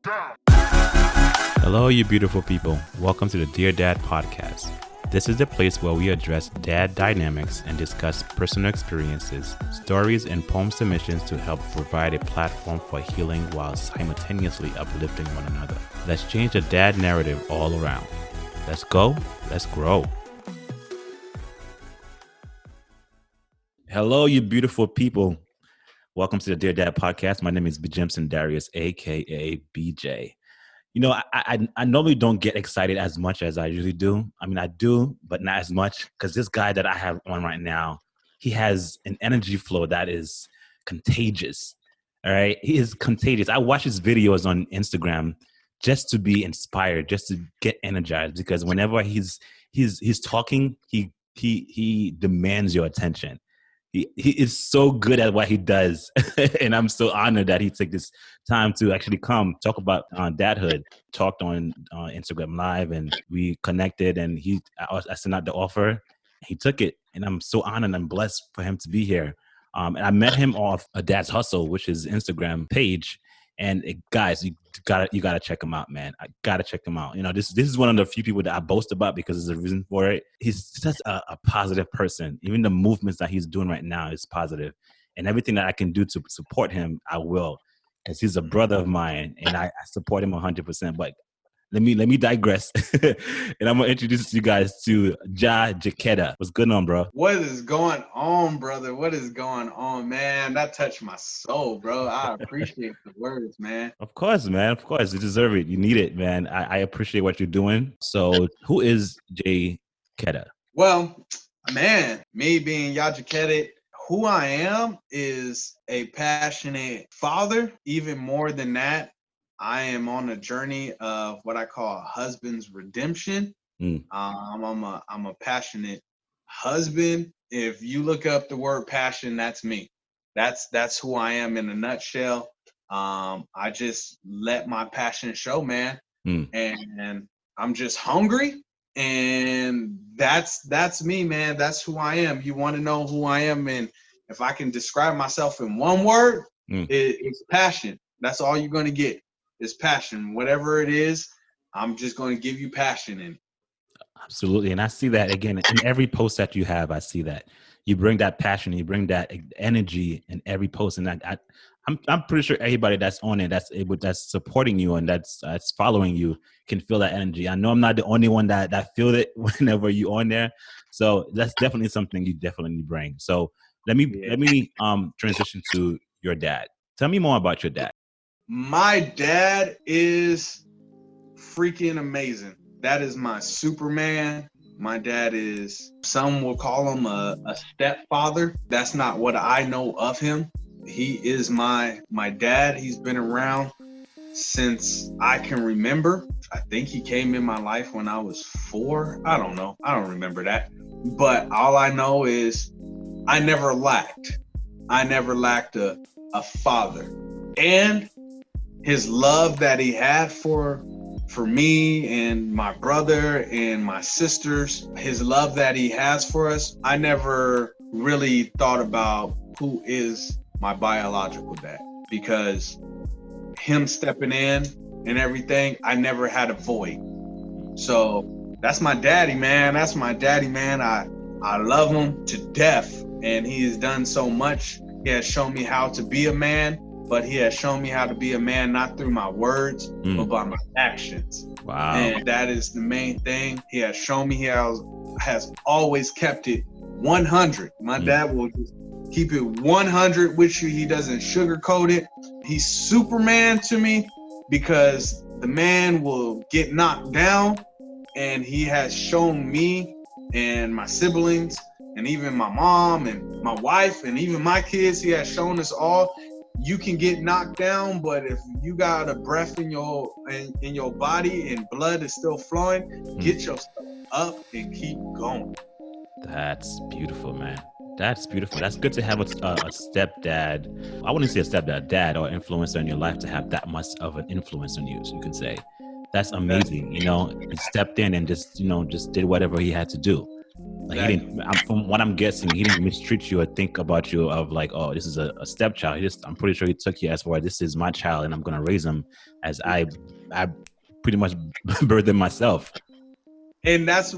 Hello, you beautiful people. Welcome to the Dear Dad podcast. This is the place where we address dad dynamics and discuss personal experiences, stories, and poem submissions to help provide a platform for healing while simultaneously uplifting one another. Let's change the dad narrative all around. Let's go. Let's grow. Hello, you beautiful people. Welcome to the Dear Dad podcast. My name is Jimson Darius, aka BJ. You know, I normally don't get excited as much as I usually do. I mean, I do, but not as much, because this guy that I have on right now, he has an energy flow that is contagious. All right, he is contagious. I watch his videos on Instagram just to be inspired, just to get energized, because whenever he's talking, he demands your attention. He is so good at what he does. And I'm so honored that he took this time to actually come talk about dadhood. Talked on Instagram Live, and we connected, and I sent out the offer. He took it, and I'm so honored and blessed for him to be here. And I met him off a Dad's Hustle, which is Instagram page. And guys, you gotta check him out, man. I gotta check him out. You know, this is one of the few people that I boast about because there's a reason for it. He's such a positive person. Even the movements that he's doing right now is positive. And everything that I can do to support him, I will. Because he's a brother of mine, and I support him 100%. But let me digress. And I'm gonna introduce you guys to JaKatted. What's going on, bro? What is going on, brother? What is going on, man? That touched my soul, bro. I appreciate the words, man. Of course, man. Of course. You deserve it. You need it, man. I appreciate what you're doing. So who is JaKatted? Well, man, me being JaKatted, who I am is a passionate father. Even more than that, I am on a journey of what I call husband's redemption. I'm a passionate husband. If you look up the word passion, that's me. That's who I am in a nutshell. I just let my passion show, man. And I'm just hungry, and that's me, man. That's who I am. You want to know who I am, and if I can describe myself in one word, it's passion. That's all you're gonna get. Is passion. Whatever it is, I'm just going to give you passion in it. Absolutely. And I see that again in every post that you have. I see that you bring that passion, you bring that energy in every post. And I'm pretty sure everybody that's on it, that's supporting you and that's following you can feel that energy. I know I'm not the only one that feel it whenever you're on there. So that's definitely something you definitely bring. So let me transition to your dad. Tell me more about your dad. My dad is freaking amazing. That is my Superman. My dad is, some will call him a stepfather. That's not what I know of him. He is my dad. He's been around since I can remember. I think he came in my life when I was 4. I don't know. I don't remember that. But all I know is I never lacked. I never lacked a father. And his love that he had for me and my brother and my sisters, his love that he has for us, I never really thought about who is my biological dad, because him stepping in and everything, I never had a void. So that's my daddy, man. That's my daddy, man. I love him to death, and he has done so much. He has shown me how to be a man. But he has shown me how to be a man, not through my words, but by my actions. Wow. And that is the main thing. He has shown me he has always kept it 100. My dad will just keep it 100 with you. He doesn't sugarcoat it. He's Superman to me, because the man will get knocked down, and he has shown me and my siblings and even my mom and my wife and even my kids, he has shown us all, you can get knocked down, but if you got a breath in your body and blood is still flowing, get yourself up and keep going. That's beautiful, man. That's beautiful. That's good to have a stepdad. I wouldn't say a stepdad, dad or influencer in your life to have that much of an influence on you, so you can say. That's amazing. You know, he stepped in and just did whatever he had to do. Like he didn't. From what I'm guessing, he didn't mistreat you or think about you of like, oh, this is a stepchild. I'm pretty sure he took you as far as this is my child and I'm gonna raise him as I pretty much birthed him myself. And that's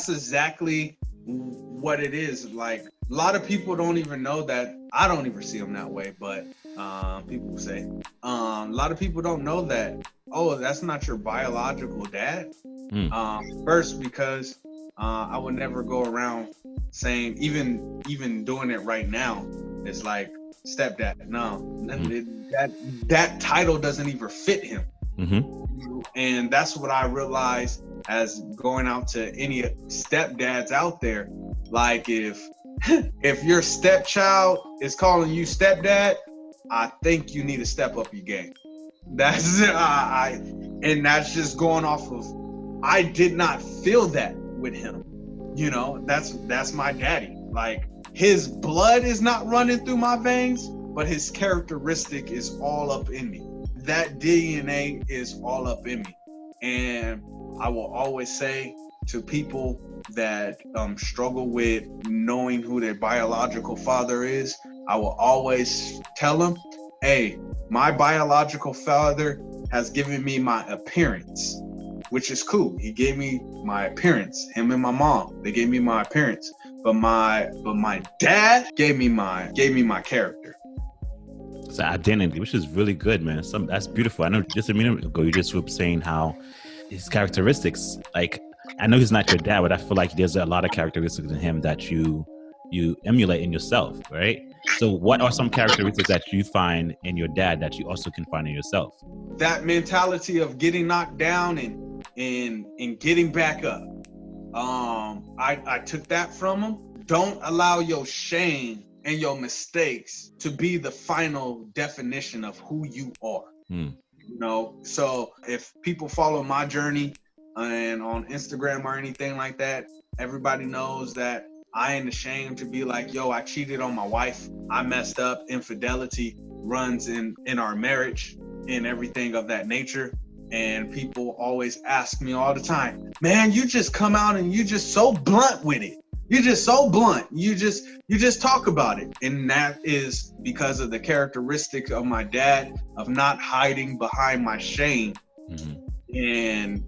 exactly what it is. Like a lot of people don't even know that. I don't even see them that way, but people say a lot of people don't know that. Oh, that's not your biological dad. First, because I would never go around saying, even doing it right now, it's like stepdad. No, that title doesn't even fit him. And that's what I realized as going out to any stepdads out there. Like if your stepchild is calling you stepdad, I think you need to step up your game. That's and that's just going off of, I did not feel that with him. You know, that's my daddy. Like his blood is not running through my veins, but his characteristic is all up in me. That DNA is all up in me. And I will always say to people that struggle with knowing who their biological father is, I will always tell them, hey, my biological father has given me my appearance, which is cool. He gave me my appearance. Him and my mom, they gave me my appearance. But my dad gave me my character. It's an identity, which is really good, man. That's beautiful. I know just a minute ago you just were saying how his characteristics, like, I know he's not your dad, but I feel like there's a lot of characteristics in him that you emulate in yourself, right? So what are some characteristics that you find in your dad that you also can find in yourself? That mentality of getting knocked down and getting back up. I took that from him. Don't allow your shame and your mistakes to be the final definition of who you are. You know, so if people follow my journey and on Instagram or anything like that, everybody knows that I ain't ashamed to be like, yo, I cheated on my wife. I messed up. Infidelity runs in our marriage and everything of that nature. And people always ask me all the time, man, you just come out and you just so blunt with it. You're just so blunt. You just talk about it. And that is because of the characteristic of my dad of not hiding behind my shame and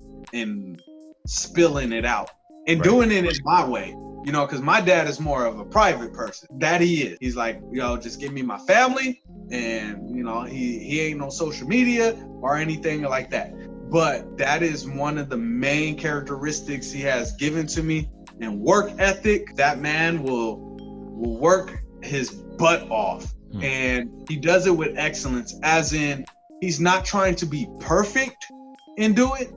spilling it out and doing it in my way. You know, because my dad is more of a private person. That he is. He's like, yo, just give me my family. And, you know, he ain't on social media or anything like that. But that is one of the main characteristics he has given to me. And work ethic, that man will work his butt off. And he does it with excellence, as in he's not trying to be perfect and do it.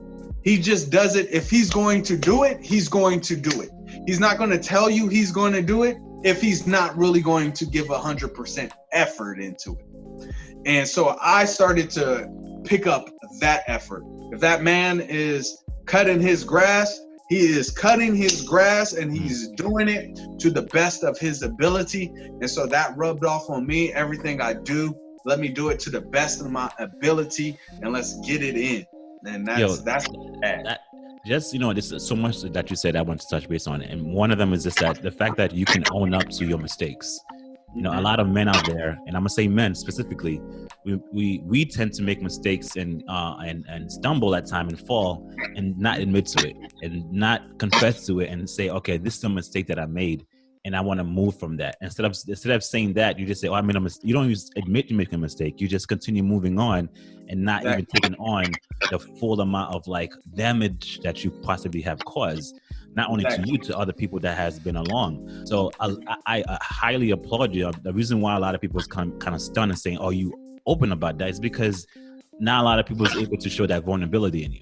He just does it. If he's going to do it, he's going to do it. He's not going to tell you he's going to do it if he's not really going to give 100% effort into it. And so I started to pick up that effort. If that man is cutting his grass, he is cutting his grass and he's doing it to the best of his ability. And so that rubbed off on me. Everything I do, let me do it to the best of my ability and let's get it in. And that's that. Just, you know, there's so much that you said I want to touch base on. And one of them is just that the fact that you can own up to your mistakes. You know, a lot of men out there, and I'm gonna say men specifically, we tend to make mistakes and stumble at time and fall and not admit to it and not confess to it and say, okay, this is a mistake that I made and I want to move from that. Instead of saying that, you just say, oh, I made a mistake. You don't even admit you make a mistake. You just continue moving on and not even taking on the full amount of like damage that you possibly have caused. Not only to you, to other people that has been along. So I highly applaud you. The reason why a lot of people is kind of stunned and saying, "Oh, you open about that," is because not a lot of people is able to show that vulnerability in you,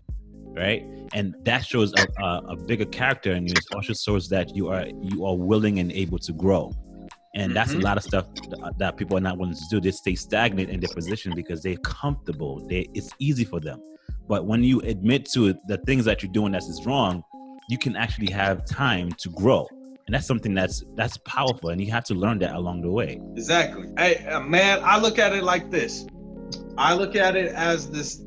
right? And that shows a bigger character in you. It also shows that you are willing and able to grow. And that's a lot of stuff that people are not willing to do. They stay stagnant in their position because they're comfortable. It's easy for them. But when you admit to it, the things that you're doing that is wrong, you can actually have time to grow. And that's something that's powerful. And you have to learn that along the way. Exactly. Hey, man, I look at it like this. I look at it as this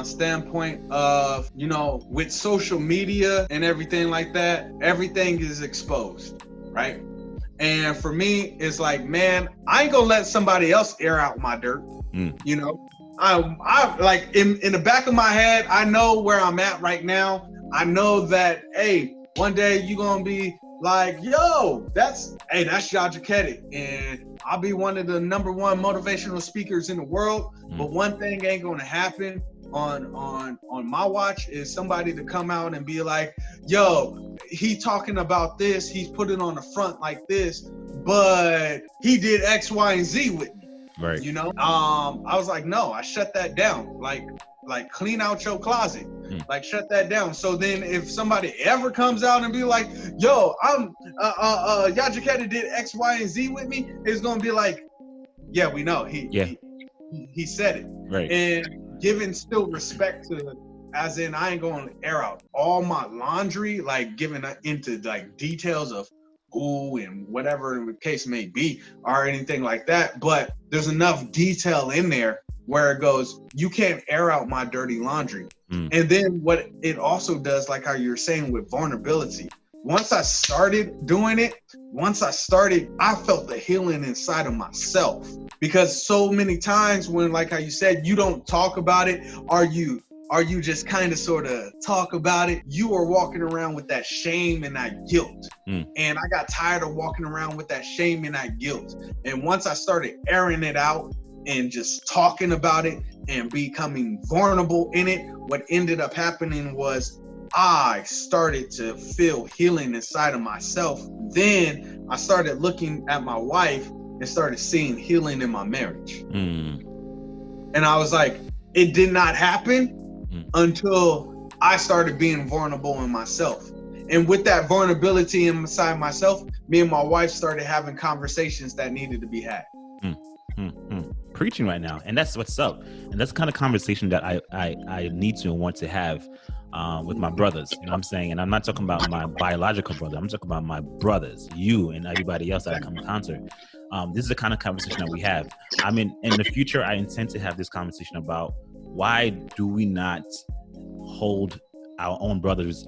standpoint of, with social media and everything like that, everything is exposed, right? And for me, it's like, man, I ain't gonna let somebody else air out my dirt. I like in the back of my head, I know where I'm at right now. I know that, hey, one day you gonna be like, yo, that's JaKatted, and I'll be one of the number one motivational speakers in the world. But one thing ain't gonna happen on my watch is somebody to come out and be like, yo, he talking about this, he's put it on the front like this, but he did X, Y, and Z with me. Right. I was like, no, I shut that down. Like clean out your closet. Like shut that down. So then if somebody ever comes out and be like, yo, I'm JaKatted did X, Y, and Z with me, it's gonna be like, yeah, we know. He said it. Right. And giving still respect to, as in I ain't gonna air out all my laundry, like giving into like details of who and whatever the case may be or anything like that. But there's enough detail in there where it goes, you can't air out my dirty laundry. And then what it also does, like how you're saying with vulnerability, once I started doing it, I felt the healing inside of myself. Because so many times when, like how you said, you don't talk about it, are you just kind of sort of talk about it, you are walking around with that shame and that guilt. And I got tired of walking around with that shame and that guilt. And once I started airing it out and just talking about it and becoming vulnerable in it, what ended up happening was I started to feel healing inside of myself. Then I started looking at my wife and started seeing healing in my marriage. And I was like, it did not happen until I started being vulnerable in myself. And with that vulnerability inside myself, me and my wife started having conversations that needed to be had. Preaching right now, and that's what's up. And that's the kind of conversation that I need to and want to have with my brothers. You know what I'm saying? And I'm not talking about my biological brother. I'm talking about my brothers, you and everybody else that I come encounter. This is the kind of conversation that we have. I mean, in the future, I intend to have this conversation about why do we not hold our own brothers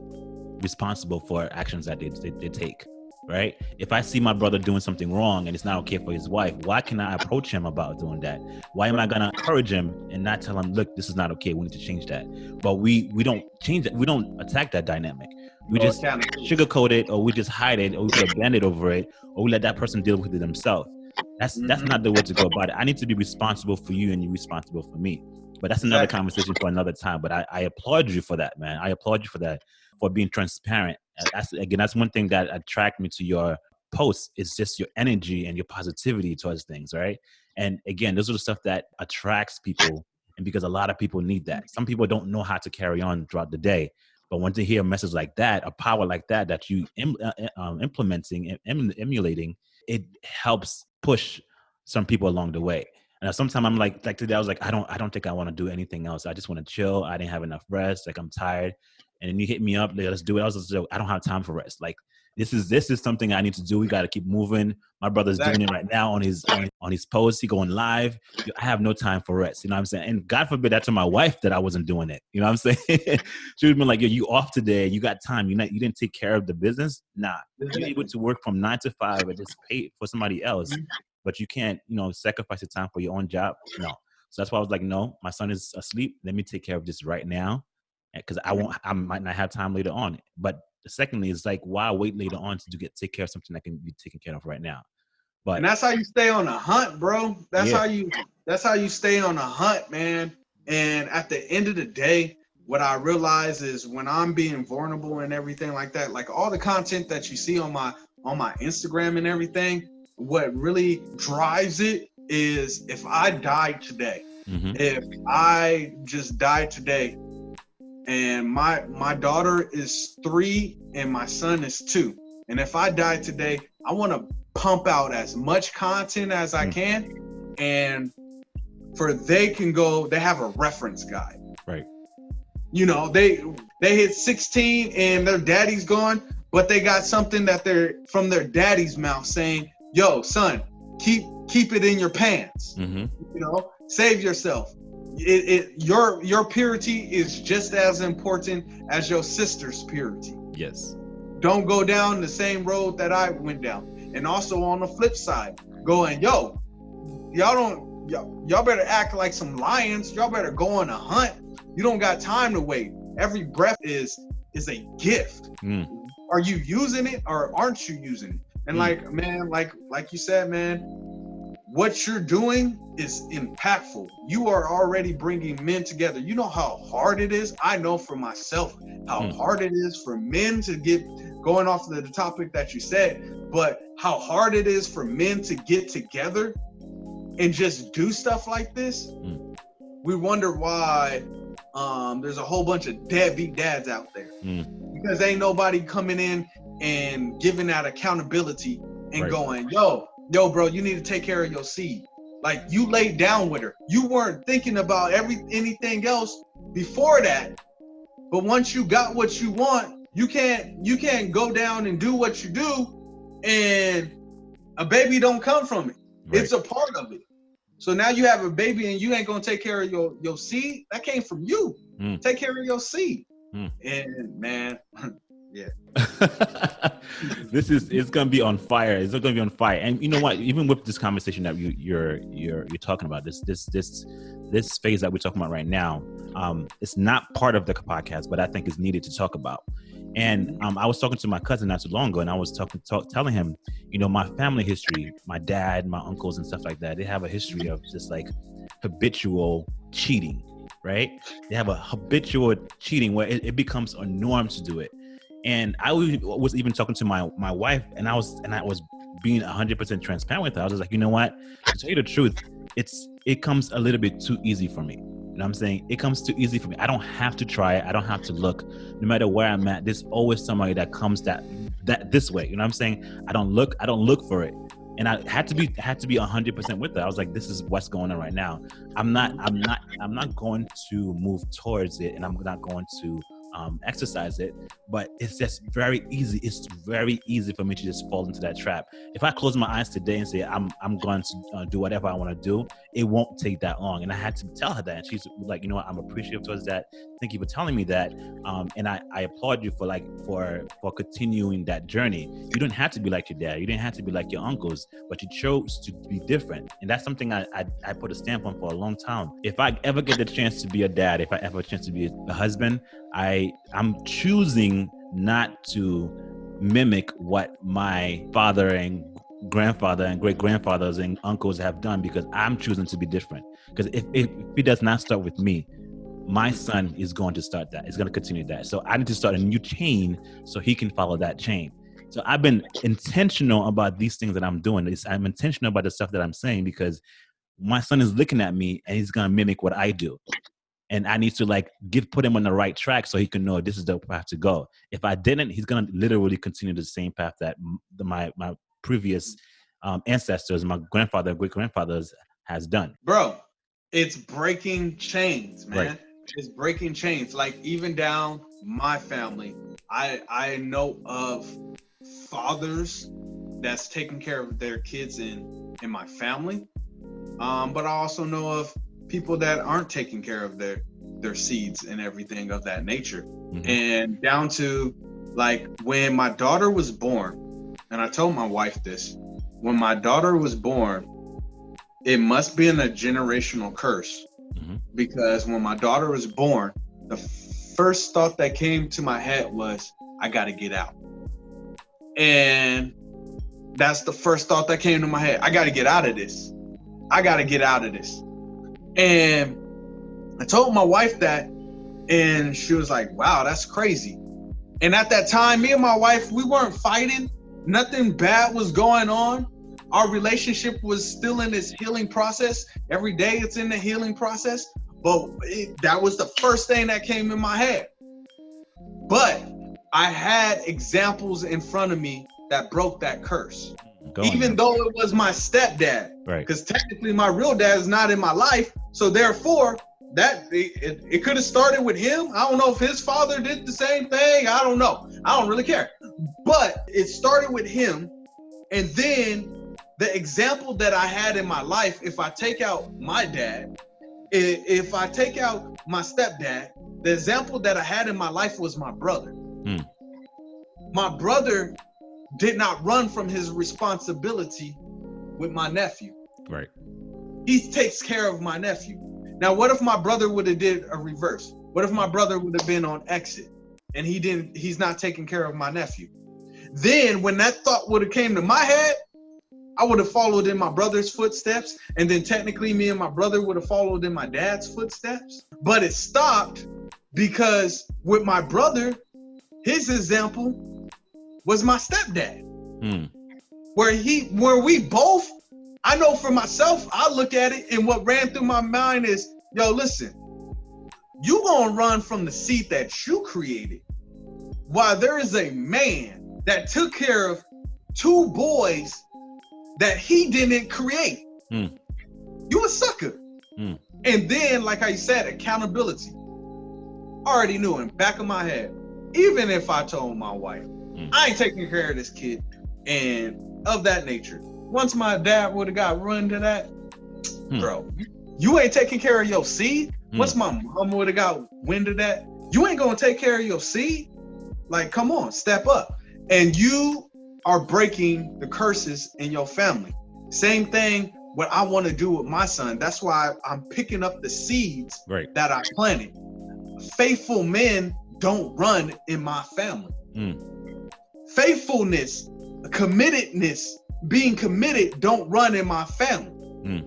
responsible for actions that they take, right? If I see my brother doing something wrong and it's not okay for his wife, why can I approach him about doing that? Why am I going to encourage him and not tell him, look, this is not okay, we need to change that? But we don't change it. We don't attack that dynamic. We just sugarcoat it, or we just hide it, or we put a band-aid over it, or we let that person deal with it themselves. That's not the way to go about it. I need to be responsible for you and you responsible for me. But that's another conversation for another time. But I applaud you for that, man. I applaud you for that, for being transparent. That's one thing that attracted me to your posts. It's just your energy and your positivity towards things, right? And again, those are the stuff that attracts people, and because a lot of people need that. Some people don't know how to carry on throughout the day, but when they hear a message like that, a power like that you implementing and emulating, it helps push some people along the way. And sometimes I'm like today, I was like, I don't think I want to do anything else. I just want to chill. I didn't have enough rest. Like, I'm tired. And then you hit me up, let's do it. I was just like, I don't have time for rest. Like, this is something I need to do. We got to keep moving. My brother's doing it right now on his post. He going live. I have no time for rest. You know what I'm saying? And God forbid that to my wife that I wasn't doing it. You know what I'm saying? She would be like, yo, you off today. You got time. You didn't take care of the business. Nah, you're able to work from 9 to 5 and just pay for somebody else. But you can't, sacrifice your time for your own job. No. So that's why I was like, no, my son is asleep. Let me take care of this right now, because I might not have time later on. But secondly, it's like, why wait later on to take care of something that can be taken care of right now? And that's how you stay on the hunt, bro. That's how you stay on the hunt, man. And at the end of the day, what I realize is when I'm being vulnerable and everything like that, like all the content that you see on my Instagram and everything, what really drives it is if I died today, if I just died today, and my daughter is 3 and my son is 2, and if I die today, I want to pump out as much content as I can, and they have a reference guide, right? They hit 16 and their daddy's gone, but they got something that they're from their daddy's mouth saying, yo, son, keep it in your pants. Save yourself. Your purity is just as important as your sister's purity. Yes. Don't go down the same road that I went down. And also on the flip side, going, yo, y'all better act like some lions. Y'all better go on a hunt. You don't got time to wait. Every breath is a gift. Are you using it or aren't you using it? And like, man, like you said, man, what you're doing is impactful. You are already bringing men together. You know how hard it is. I know for myself how hard it is for men to get, going off of the topic that you said, but how hard it is for men to get together and just do stuff like this. We wonder why there's a whole bunch of deadbeat dads out there, because ain't nobody coming in and giving that accountability and going, yo, bro, you need to take care of your seed. Like, you laid down with her. You weren't thinking about anything else before that. But once you got what you want, you can't go down and do what you do and a baby don't come from it. It's a part of it. So now you have a baby and you ain't gonna take care of your seed. That came from you. Take care of your seed. And man, yeah. It's gonna be on fire. It's gonna be on fire. And you know what? Even with this conversation that you're talking about, this phase that we're talking about right now, it's not part of the podcast, but I think it's needed to talk about. And I was talking to my cousin not too long ago, and I was telling him, you know, my family history, my dad, my uncles, and stuff like that. They have a history of just like habitual cheating, right? They have a habitual cheating where it becomes a norm to do it. And I was even talking to my wife, and I was being 100% transparent with her. I was just like, you know what? To tell you the truth, it comes a little bit too easy for me. You know what I'm saying? It comes too easy for me. I don't have to try it. I don't have to look. No matter where I'm at, there's always somebody that comes that this way. You know what I'm saying? I don't look for it. And I had to be 100% with it. I was like, this is what's going on right now. I'm not going to move towards it, and I'm not going to exercise it, but it's just very easy. It's very easy for me to just fall into that trap. If I close my eyes today and say I'm going to do whatever I want to do, it won't take that long. And I had to tell her that, and she's like, you know what, I'm appreciative towards that. Thank you for telling me that. And I applaud you for continuing that journey. You don't have to be like your dad. You didn't have to be like your uncles, but you chose to be different. And that's something I put a stamp on for a long time. If I ever get the chance to be a dad, if I ever get a chance to be a husband, I'm choosing not to mimic what my father and grandfather and great grandfathers and uncles have done, because I'm choosing to be different. Because if it does not start with me, my son is going to start that. It's going to continue that. So I need to start a new chain so he can follow that chain. So I've been intentional about these things that I'm doing. I'm intentional about the stuff that I'm saying, because my son is looking at me and he's going to mimic what I do. And I need to put him on the right track so he can know this is the path to go. If I didn't, he's going to literally continue the same path that my previous ancestors, my grandfather and great-grandfathers has done. Bro, it's breaking chains, man. Right. It's breaking chains. Like, even down my family, I know of fathers that's taking care of their kids in my family. But I also know of people that aren't taking care of their seeds and everything of that nature. And down to like when my daughter was born, and I told my wife this, when my daughter was born, it must be in a generational curse, because when my daughter was born, the first thought that came to my head was, I gotta get out. And that's the first thought that came to my head. I gotta get out of this. I gotta get out of this. And I told my wife that, and she was like, wow, that's crazy. And at that time, me and my wife, we weren't fighting. Nothing bad was going on. Our relationship was still in its healing process. Every day it's in the healing process. But that was the first thing that came in my head. But I had examples in front of me that broke that curse. Even though it was my stepdad, right? Because technically my real dad is not in my life. So therefore, that it could have started with him. I don't know if his father did the same thing. I don't know. I don't really care. But it started with him. And then the example that I had in my life, if I take out my dad If I take out my stepdad, the example that I had in my life was my brother. My brother did not run from his responsibility with my nephew. Right. He takes care of my nephew. Now, what if my brother would have did a reverse? What if my brother would have been on exit and he's not taking care of my nephew? Then when that thought would have came to my head, I would have followed in my brother's footsteps, and then technically me and my brother would have followed in my dad's footsteps. But it stopped because with my brother, his example was my stepdad. Where we both, I know for myself, I look at it and what ran through my mind is, yo, listen, you gonna run from the seed that you created while there is a man that took care of two boys that he didn't create. You a sucker. And then, like I said, accountability. Already knew in the back of my head, even if I told my wife, I ain't taking care of this kid and of that nature. Once my dad would have got run to that, bro, you ain't taking care of your seed. Once my mom would have got wind of that, you ain't gonna take care of your seed. Like, come on, step up. And you are breaking the curses in your family. Same thing what I want to do with my son. That's why I'm picking up the seeds that I planted. Faithful men don't run in my family. Faithfulness, committedness, being committed don't run in my family.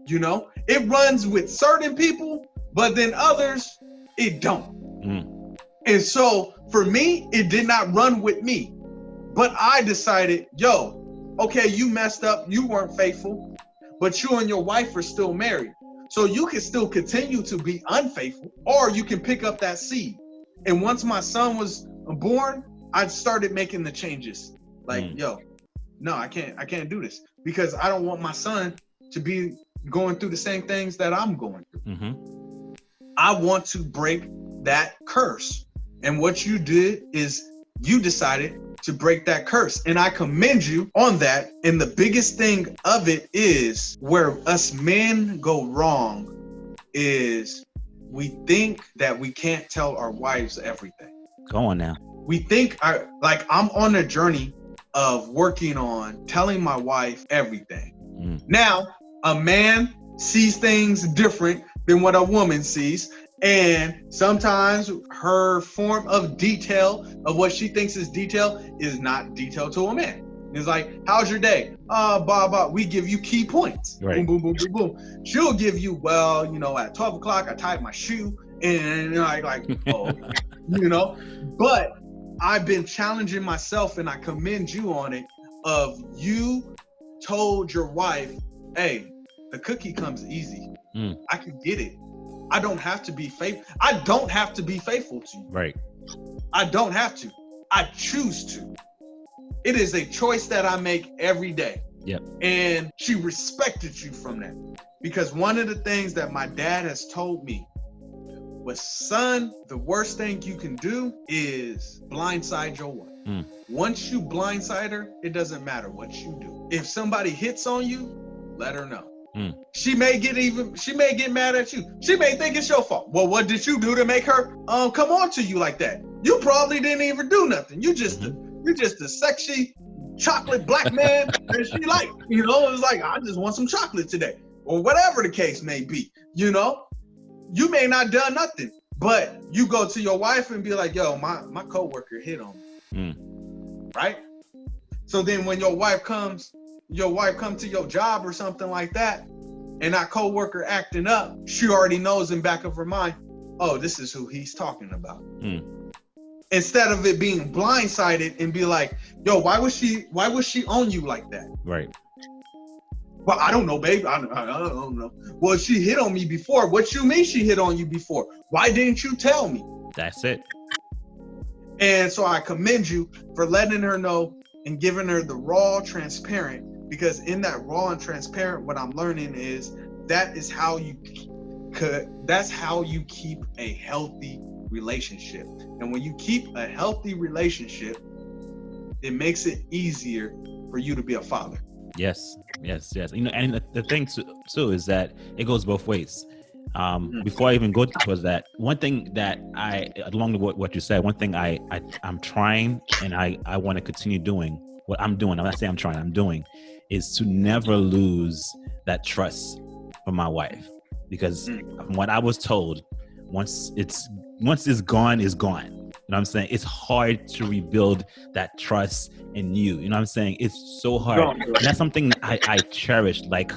You know, it runs with certain people, but then others, it don't. And so for me, it did not run with me. But I decided, yo, okay, you messed up, you weren't faithful, but you and your wife are still married. So you can still continue to be unfaithful, or you can pick up that seed. And once my son was born, I started making the changes. Like, yo, no, I can't do this, because I don't want my son to be going through the same things that I'm going through. I want to break that curse. And what you did is you decided to break that curse. And I commend you on that. And the biggest thing of it is where us men go wrong is we think that we can't tell our wives everything. Go on now. We think I'm on a journey of working on telling my wife everything. Now, a man sees things different than what a woman sees. And sometimes her form of detail of what she thinks is detail is not detail to a man. It's like, how's your day? We give you key points. Boom, boom, boom, boom, boom. She'll give you, well, at 12 o'clock, I tied my shoe and but I've been challenging myself, and I commend you on it, of you told your wife, hey, the cookie comes easy. I can get it. I don't have to be faithful. I don't have to be faithful to you. Right. I don't have to. I choose to. It is a choice that I make every day. Yep. And she respected you from that. Because one of the things that my dad has told me was, son, the worst thing you can do is blindside your wife. Once you blindside her, it doesn't matter what you do. If somebody hits on you, let her know. She may get mad at you. She may think it's your fault. Well, what did you do to make her come on to you like that? You probably didn't even do nothing. You just a sexy chocolate black man that she like. It's like, I just want some chocolate today, or whatever the case may be. You may not done nothing, but you go to your wife and be like, yo, my coworker hit on me. Right? So then when your wife comes to your job or something like that, and that coworker acting up, she already knows in back of her mind, oh, this is who he's talking about. Instead of it being blindsided and be like, yo, why was she on you like that? Right. Well, I don't know, babe. I don't know. Well, she hit on me before. What you mean she hit on you before? Why didn't you tell me? That's it. And so I commend you for letting her know and giving her the raw, transparent, because in that raw and transparent, what I'm learning is that's how you keep a healthy relationship. And when you keep a healthy relationship, it makes it easier for you to be a father. Yes. And the thing too is that it goes both ways. Before I even go towards that, one thing that along with what you said, one thing I'm trying and I want to continue doing, what I'm doing, I'm not saying I'm trying, I'm doing, is to never lose that trust from my wife. Because from what I was told, once it's gone, it's gone. You know what I'm saying? It's hard to rebuild that trust in you. You know what I'm saying? It's so hard. And that's something I cherish, like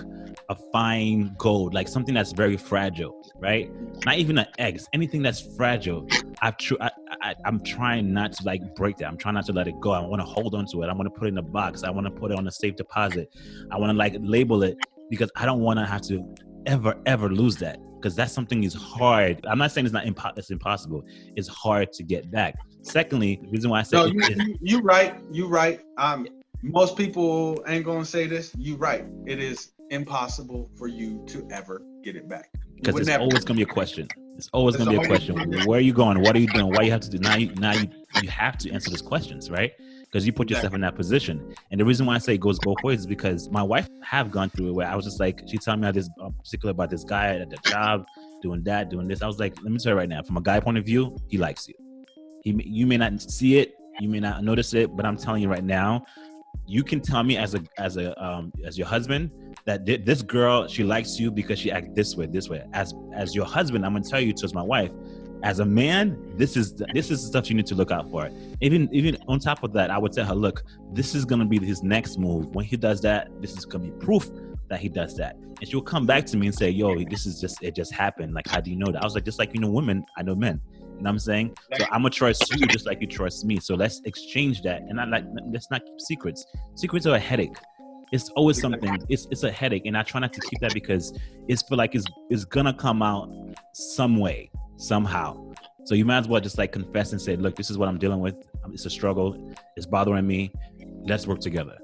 a fine gold, like something that's very fragile, right? Not even an egg, anything that's fragile. I'm trying not to like break that. I'm trying not to let it go. I want to hold on to it. I want to put it in a box. I want to put it on a safe deposit. I want to like label it because I don't want to have to ever lose that, because that's something is hard. I'm not saying it's impossible. It's hard to get back. Secondly, the reason why I said you right. Most people ain't gonna say this. You right. It is impossible for you to ever get it back. Because it's always gonna be a question. It's always gonna be a question. Where are you going? What are you doing? Why you have to do now? You have to answer those questions, right? Because you put yourself in that position. And the reason why I say it goes both ways is because my wife have gone through it where I was just like, she told me this particular about this guy at the job, doing that, doing this. I was like, let me tell you right now, from a guy point of view, he likes you. You may not see it, you may not notice it, but I'm telling you right now, you can tell me as your husband that this girl, she likes you because she acts this way. As your husband, I'm gonna tell you, as my wife, as a man, this is the stuff you need to look out for. Even on top of that, I would tell her, look, this is gonna be his next move. When he does that, this is gonna be proof that he does that. And she'll come back to me and say, yo, it just happened. Like, how do you know that? I was like, just like you know women, I know men. You know what I'm saying? So I'm gonna trust you just like you trust me. So let's exchange that. And let's not keep secrets. Secrets are a headache. It's always something. It's a headache, and I try not to keep that because it's feel like it's gonna come out some way, somehow. So you might as well just like confess and say, look, this is what I'm dealing with. It's a struggle. It's bothering me. Let's work together.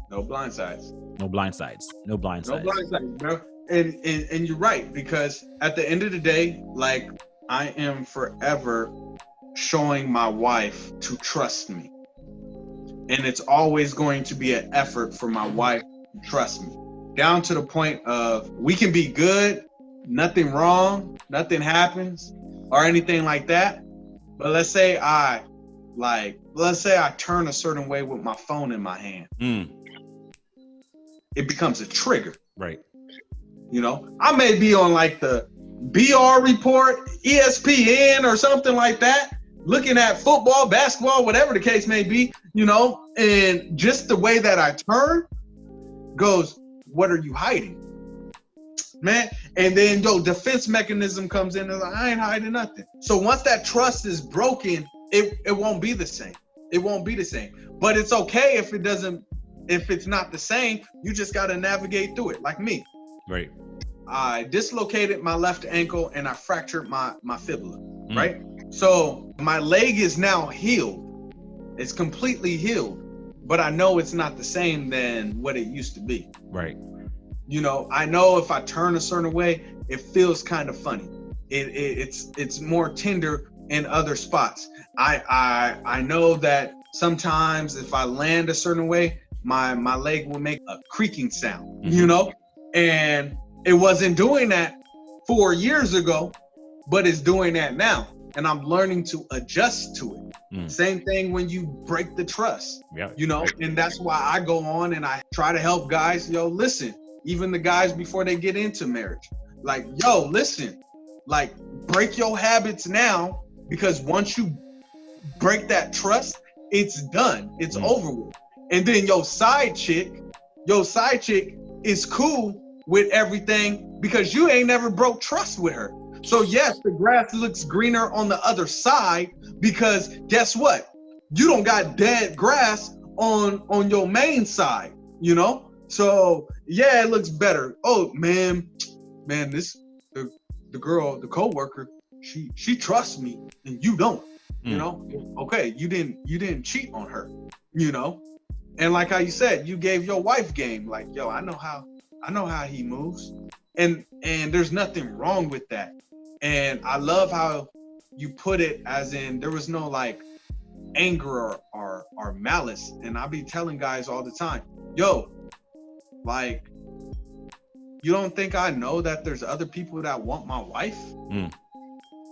No blind sides. No blind sides. No blind sides. No blind sides, bro. And you're right, because at the end of the day, like, I am forever showing my wife to trust me. And it's always going to be an effort for my wife to trust me. Down to the point of we can be good, nothing wrong, nothing happens or anything like that. But let's say I turn a certain way with my phone in my hand. It becomes a trigger. Right. You know, I may be on like the BR report, ESPN or something like that, looking at football, basketball, whatever the case may be, you know, and just the way that I turn goes, what are you hiding? Man, and then defense mechanism comes in and like, I ain't hiding nothing. So once that trust is broken, it won't be the same. It won't be the same. But it's okay if it's not the same. You just got to navigate through it, like me. Right. I dislocated my left ankle and I fractured my fibula, right? So my leg is now healed. It's completely healed, but I know it's not the same than what it used to be. Right. You know, I know if I turn a certain way, it feels kind of funny. It's more tender in other spots. I know that sometimes if I land a certain way, my leg will make a creaking sound, you know? And it wasn't doing that 4 years ago, but it's doing that now. And I'm learning to adjust to it. Same thing when you break the trust, you know, and that's why I go on and I try to help guys, listen, even the guys before they get into marriage, like, listen, like, break your habits now, because once you break that trust, it's done. It's over with. And then your side chick is cool with everything because you ain't never broke trust with her. So yes, the grass looks greener on the other side because guess what? You don't got dead grass on your main side, you know? So yeah, it looks better. Oh man, the girl, the coworker, she trusts me and you don't, you know? Okay, you didn't cheat on her, you know? And like how you said, you gave your wife game, like, I know how he moves. And there's nothing wrong with that. And I love how you put it, as in there was no like anger or malice. And I be telling guys all the time, like, You don't think I know that there's other people that want my wife? Mm.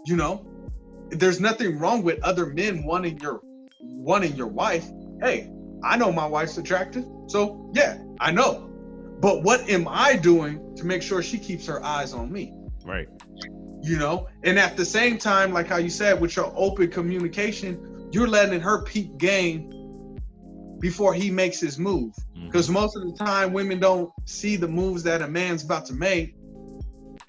You know, there's nothing wrong with other men wanting your wife. Hey, I know my wife's attractive, so yeah, I know. But what am I doing to make sure she keeps her eyes on me? Right. You know, and at the same time, like how you said, with your open communication, you're letting her peep game before he makes his move. Because most of the time, women don't see the moves that a man's about to make,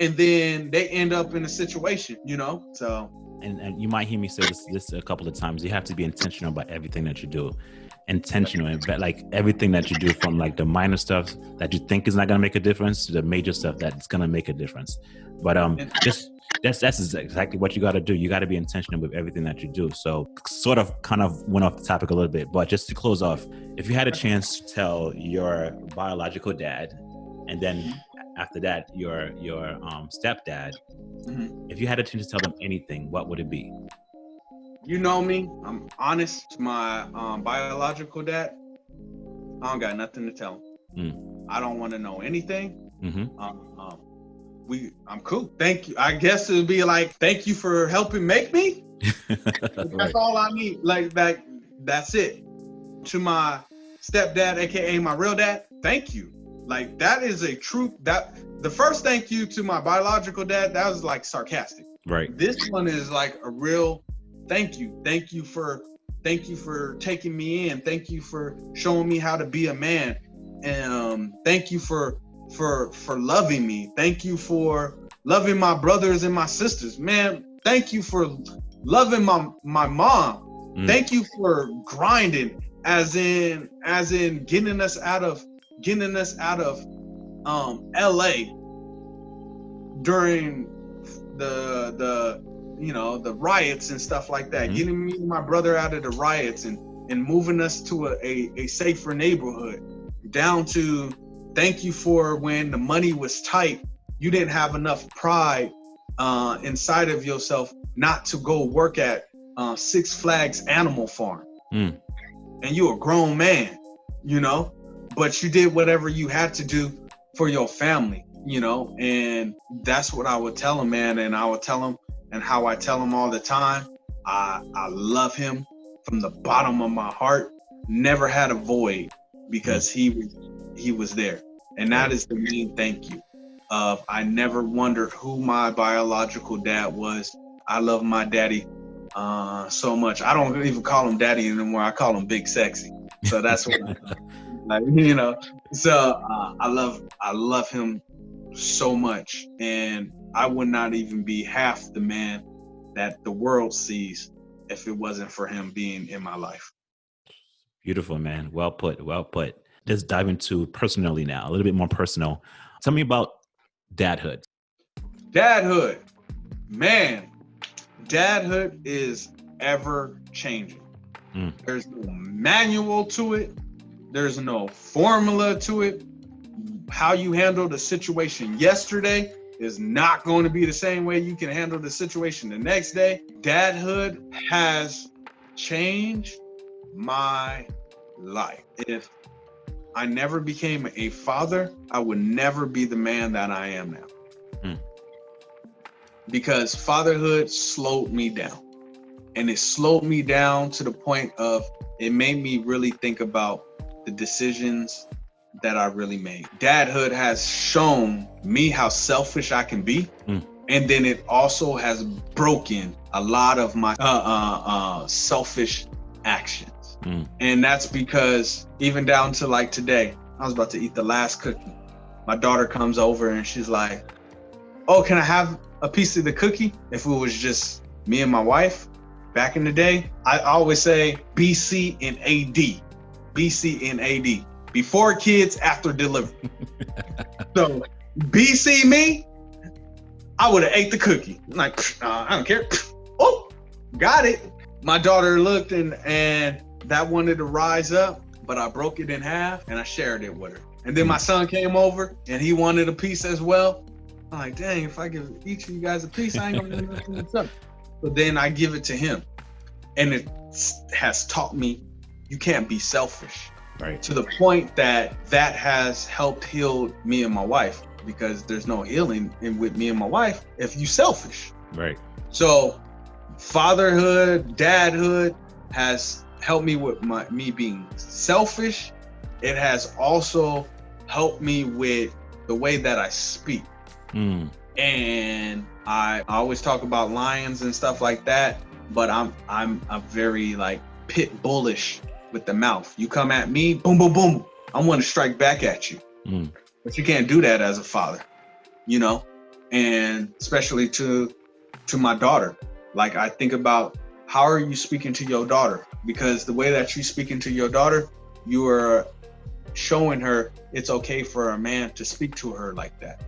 and then they end up in a situation, you know. So, and you might hear me say this a couple of times. You have to be intentional about everything that you do. Intentional, and like everything that you do, from like the minor stuff that you think is not going to make a difference to the major stuff that's going to make a difference. But that's exactly what you got to do. You got to be intentional with everything that you do. So sort of kind of went off the topic a little bit, but just to close off, if you had a chance to tell your biological dad, and then after that your stepdad, if you had a chance to tell them anything, what would it be? You know me, I'm honest to my biological dad. I don't got nothing to tell him. I don't want to know anything. I'm cool. Thank you. I guess it would be like, thank you for helping make me. That's all I need. Like that. That's it. To my stepdad, aka my real dad, thank you. Like that is a true. That the first thank you to my biological dad, that was like sarcastic. Right. This one is like a real thank you. Thank you for taking me in. Thank you for showing me how to be a man. And thank you for loving me. Thank you for loving my brothers and my sisters. Man, thank you for loving my mom. Thank you for grinding, as in getting us out of LA during the riots and stuff like that. Getting me and my brother out of the riots and moving us to a safer neighborhood, down to thank you for when the money was tight, you didn't have enough pride inside of yourself not to go work at Six Flags Animal Farm. And you're a grown man, you know, but you did whatever you had to do for your family, you know, and that's what I would tell him, man. And I would tell him, and how I tell him all the time, I love him from the bottom of my heart. Never had a void, because he was there. And that is the main thank you. I never wondered who my biological dad was. I love my daddy so much. I don't even call him daddy anymore. I call him Big Sexy. So that's what like, you know. So I love him so much, and I would not even be half the man that the world sees if it wasn't for him being in my life. Beautiful, man. Well put. Let's dive into personally now, a little bit more personal. Tell me about dadhood. Dadhood, man. Dadhood is ever changing. There's no manual to it. There's no formula to it. How you handle the situation yesterday is not going to be the same way you can handle the situation the next day. Dadhood has changed my life. If I never became a father, I would never be the man that I am now. Because fatherhood slowed me down. And it slowed me down to the point of, it made me really think about the decisions that I really made. Dadhood has shown me how selfish I can be. And then it also has broken a lot of my selfish actions. And that's because even down to like today, I was about to eat the last cookie. My daughter comes over and she's like, oh, can I have a piece of the cookie? If it was just me and my wife back in the day, I always say BC and AD. BC and AD. Before kids, after delivery. So BC me, I would have ate the cookie. I'm like, I don't care. Oh, got it. My daughter looked and that wanted to rise up, but I broke it in half and I shared it with her. And then my son came over and he wanted a piece as well. I'm like, dang, if I give each of you guys a piece, I ain't gonna do nothing with something. But then I give it to him. And it has taught me you can't be selfish. Right. To the point that has helped heal me and my wife. because there's no healing with me and my wife if you selfish. Right. So fatherhood, dadhood has helped me with me being selfish. It has also helped me with the way that I speak. And I always talk about lions and stuff like that, but I'm a very like pit bullish with the mouth. You come at me, boom, boom, boom, I want to strike back at you. But you can't do that as a father, you know, and especially to my daughter. Like, I think about, how are you speaking to your daughter? Because the way that you speaking to your daughter, you are showing her it's okay for a man to speak to her like that.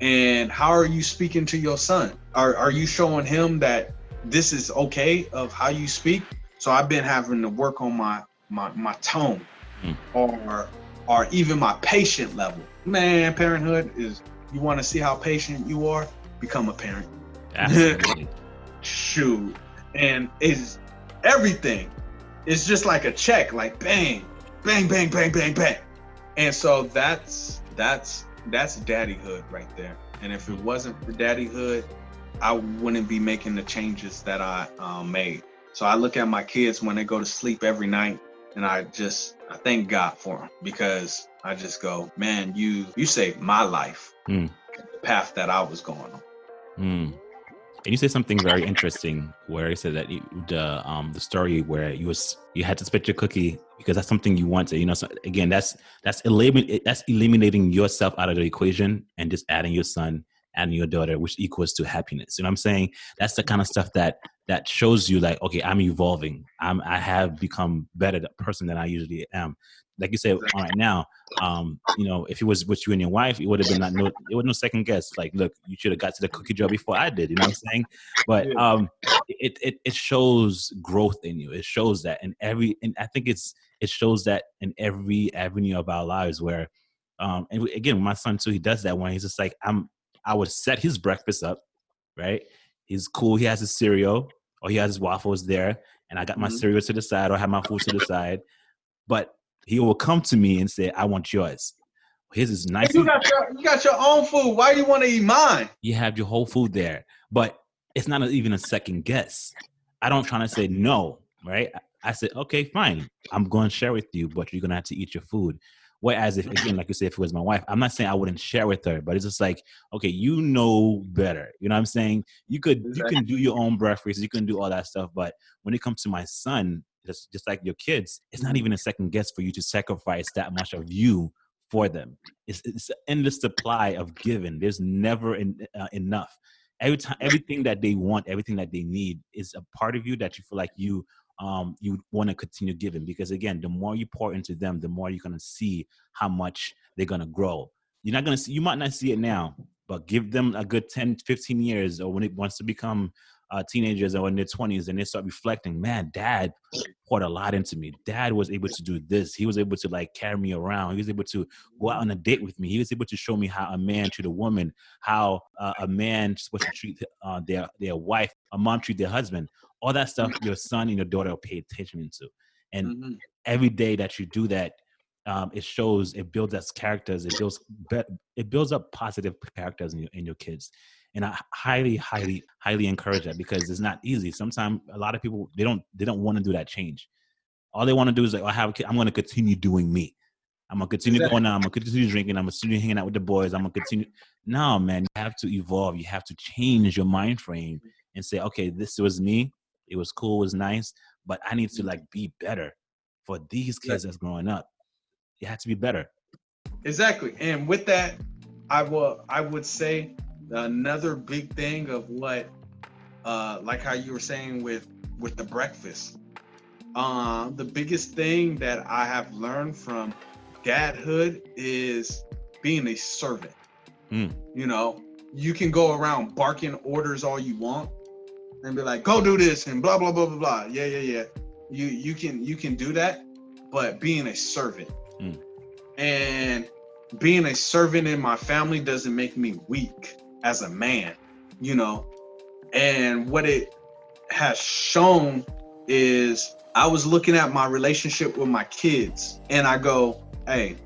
And how are you speaking to your son? Are you showing him that this is okay of how you speak? So I've been having to work on my tone, or even my patient level. Man, parenthood is, you want to see how patient you are? Become a parent. Absolutely. Shoot. And it's everything. It's just like a check, like bang, bang, bang, bang, bang, bang. And so that's daddyhood right there. And if it wasn't for daddyhood, I wouldn't be making the changes that I made. So I look at my kids when they go to sleep every night, and I thank God for them, because I just go, man, you saved my life, the path that I was going on. And you said something very interesting, where you said that the story where you had to split your cookie because that's something you wanted. You know, so again, that's eliminating yourself out of the equation and just adding your son, adding your daughter, which equals to happiness. You know what I'm saying? That's the kind of stuff that shows you, like, okay, I'm evolving. I have become better the person than I usually am. Like you said, all right now, you know, if it was with you and your wife, it would have been it was no second guess. Like, look, you should have got to the cookie jar before I did. You know what I'm saying? But it shows growth in you. It shows that and I think it shows that in every avenue of our lives where, and again, my son too, he does that when he's just like, I would set his breakfast up, right? He's cool. He has his cereal or he has his waffles there, and I got my cereal to the side or I have my food to the side. But he will come to me and say, I want yours. His is nice. You got your own food. Why do you want to eat mine? You have your whole food there. But it's not even a second guess. I don't try to say no, right? I said, okay, fine. I'm going to share with you, but you're going to have to eat your food. Whereas if, again, like you said, if it was my wife, I'm not saying I wouldn't share with her, but it's just like, okay, you know better. You know what I'm saying? You can do your own breakfast. You can do all that stuff. But when it comes to my son, just like your kids, it's not even a second guess for you to sacrifice that much of you for them. It's an endless supply of giving. There's never enough. Everything that they want, everything that they need is a part of you that you feel like you want to continue giving, because again, the more you pour into them, the more you're going to see how much they're going to grow. You might not see it now, but give them a good 10, 15 years, or when it wants to become teenagers or in their 20s, and they start reflecting, man, dad poured a lot into me. Dad was able to do this. He was able to like carry me around. He was able to go out on a date with me. He was able to show me how a man treat a woman, how a man supposed to treat their wife, a mom treat their husband. All that stuff your son and your daughter will pay attention into. And every day that you do that, it shows, it builds us characters. It builds up positive characters in your kids. And I highly, highly, highly encourage that, because it's not easy. Sometimes a lot of people, they don't want to do that change. All they want to do is like, I have a kid, I'm going to continue doing me. I'm going to continue going on. I'm going to continue drinking. I'm going to continue hanging out with the boys. I'm going to continue. No, man, you have to evolve. You have to change your mind frame and say, okay, this was me. It was cool. It was nice. But I need to like be better for these kids that's growing up. You have to be better. Exactly. And with that, I would say another big thing of what, like how you were saying with the breakfast, the biggest thing that I have learned from dadhood is being a servant. You know, you can go around barking orders all you want and be like, go do this and blah blah blah blah blah. Yeah. You can do that, but being a servant and being a servant in my family doesn't make me weak as a man, you know. And what it has shown is, I was looking at my relationship with my kids and I go, hey,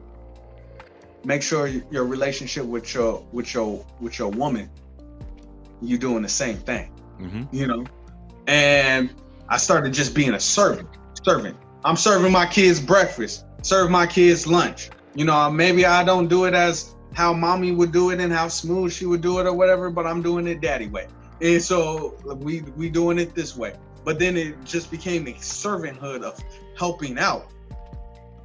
make sure your relationship with your woman, you doing the same thing. You know, and I started just being a servant. I'm serving my kids breakfast, serve my kids lunch. You know, maybe I don't do it as how mommy would do it and how smooth she would do it or whatever, but I'm doing it daddy way. And so we doing it this way. But then it just became a servanthood of helping out.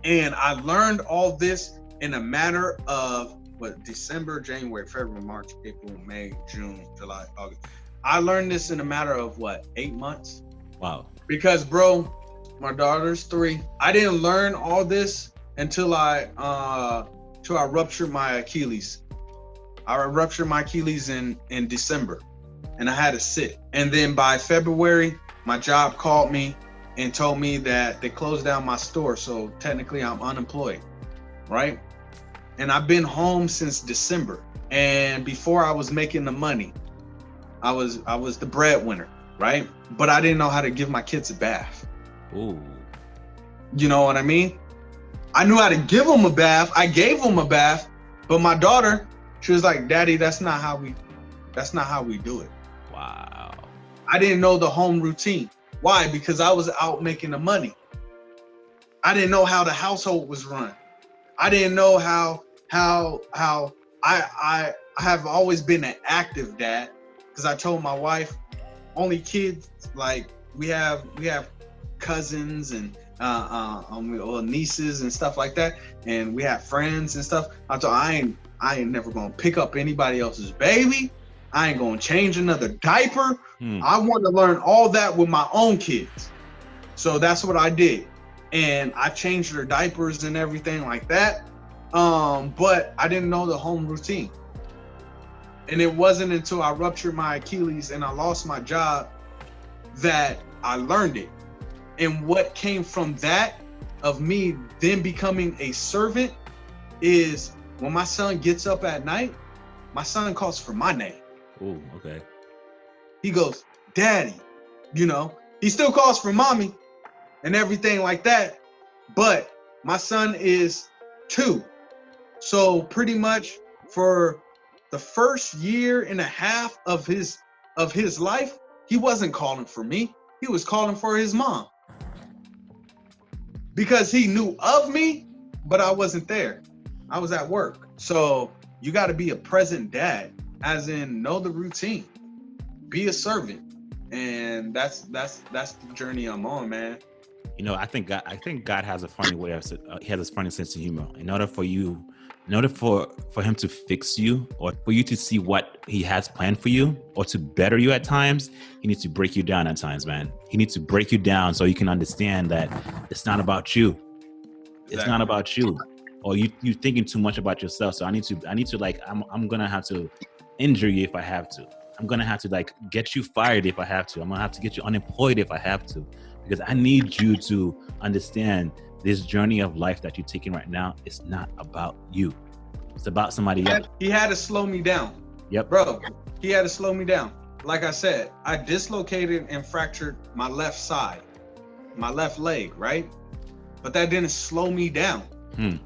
And I learned all this in a matter of December, January, February, March, April, May, June, July, August. I learned this in a matter of 8 months? Wow. Because bro, my daughter's 3. I didn't learn all this until I ruptured my Achilles. I ruptured my Achilles in December, and I had to sit. And then by February, my job called me and told me that they closed down my store. So technically I'm unemployed, right? And I've been home since December. And before I was making the money, I was the breadwinner, right? But I didn't know how to give my kids a bath. Ooh. You know what I mean? I knew how to give them a bath. I gave them a bath, but my daughter, she was like, "Daddy, that's not how we do it." Wow. I didn't know the home routine. Why? Because I was out making the money. I didn't know how the household was run. I didn't know how I have always been an active dad, because I told my wife, only kids, like we have cousins and nieces and stuff like that, and we have friends and stuff. I told I ain't never gonna pick up anybody else's baby. I ain't gonna change another diaper. I want to learn all that with my own kids. So that's what I did. And I changed their diapers and everything like that. But I didn't know the home routine. And it wasn't until I ruptured my Achilles and I lost my job that I learned it. And what came from that, of me then becoming a servant, is when my son gets up at night, my son calls for my name. Ooh, okay. He goes, "Daddy," you know, he still calls for mommy and everything like that. But my son is 2. So pretty much for the first year and a half of his life, he wasn't calling for me. He was calling for his mom. Because he knew of me, but I wasn't there. I was at work. So you got to be a present dad, as in know the routine, be a servant. And that's the journey I'm on, man. You know, I think God has a funny way of he has a funny sense of humor. In order for him to fix you, or for you to see what he has planned for you, or to better you at times, he needs to break you down at times, man. He needs to break you down so you can understand that it's not about you. It's Exactly. not about you. Or you thinking too much about yourself. So I need to like, I'm gonna have to injure you if I have to. I'm gonna have to like get you fired if I have to. I'm gonna have to get you unemployed if I have to, because I need you to understand this journey of life that you're taking right now. It's not about you. It's about somebody else. He had to slow me down. Yep. Bro, he had to slow me down. Like I said, I dislocated and fractured my left side, my left leg, right? But that didn't slow me down.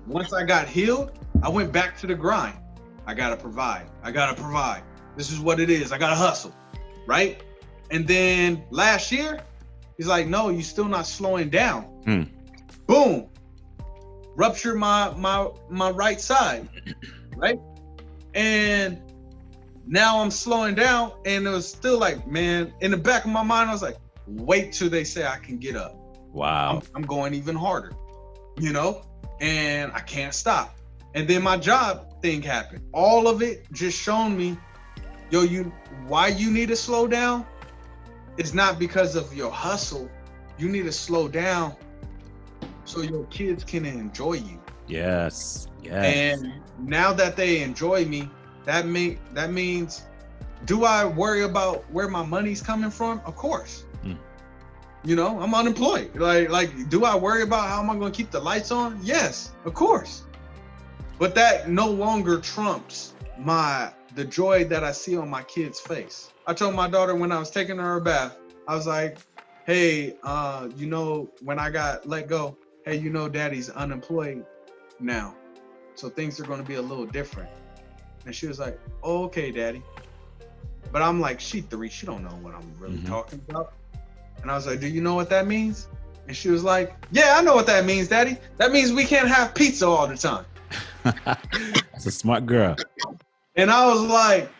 Once I got healed, I went back to the grind. I gotta provide. This is what it is. I gotta hustle, right? And then last year, he's like, "No, you're still not slowing down." Boom, ruptured my right side, right? And now I'm slowing down, and it was still like, man, in the back of my mind, I was like, wait till they say I can get up. Wow. I'm going even harder, you know, and I can't stop. And then my job thing happened. All of it just shown me, why you need to slow down. It's not because of your hustle. You need to slow down so your kids can enjoy you. Yes. And now that they enjoy me, that means, do I worry about where my money's coming from? Of course. You know, I'm unemployed. Like, do I worry about how am I going to keep the lights on? Yes, of course. But that no longer trumps the joy that I see on my kid's face. I told my daughter when I was taking her a bath, I was like, "Hey, when I got let go, hey, daddy's unemployed now." So things are going to be a little different. And she was like, oh, okay, daddy. But I'm like, she 3, she don't know what I'm really talking about. And I was like, do you know what that means? And she was like, yeah, I know what that means, daddy. That means we can't have pizza all the time. That's a smart girl. And I was like,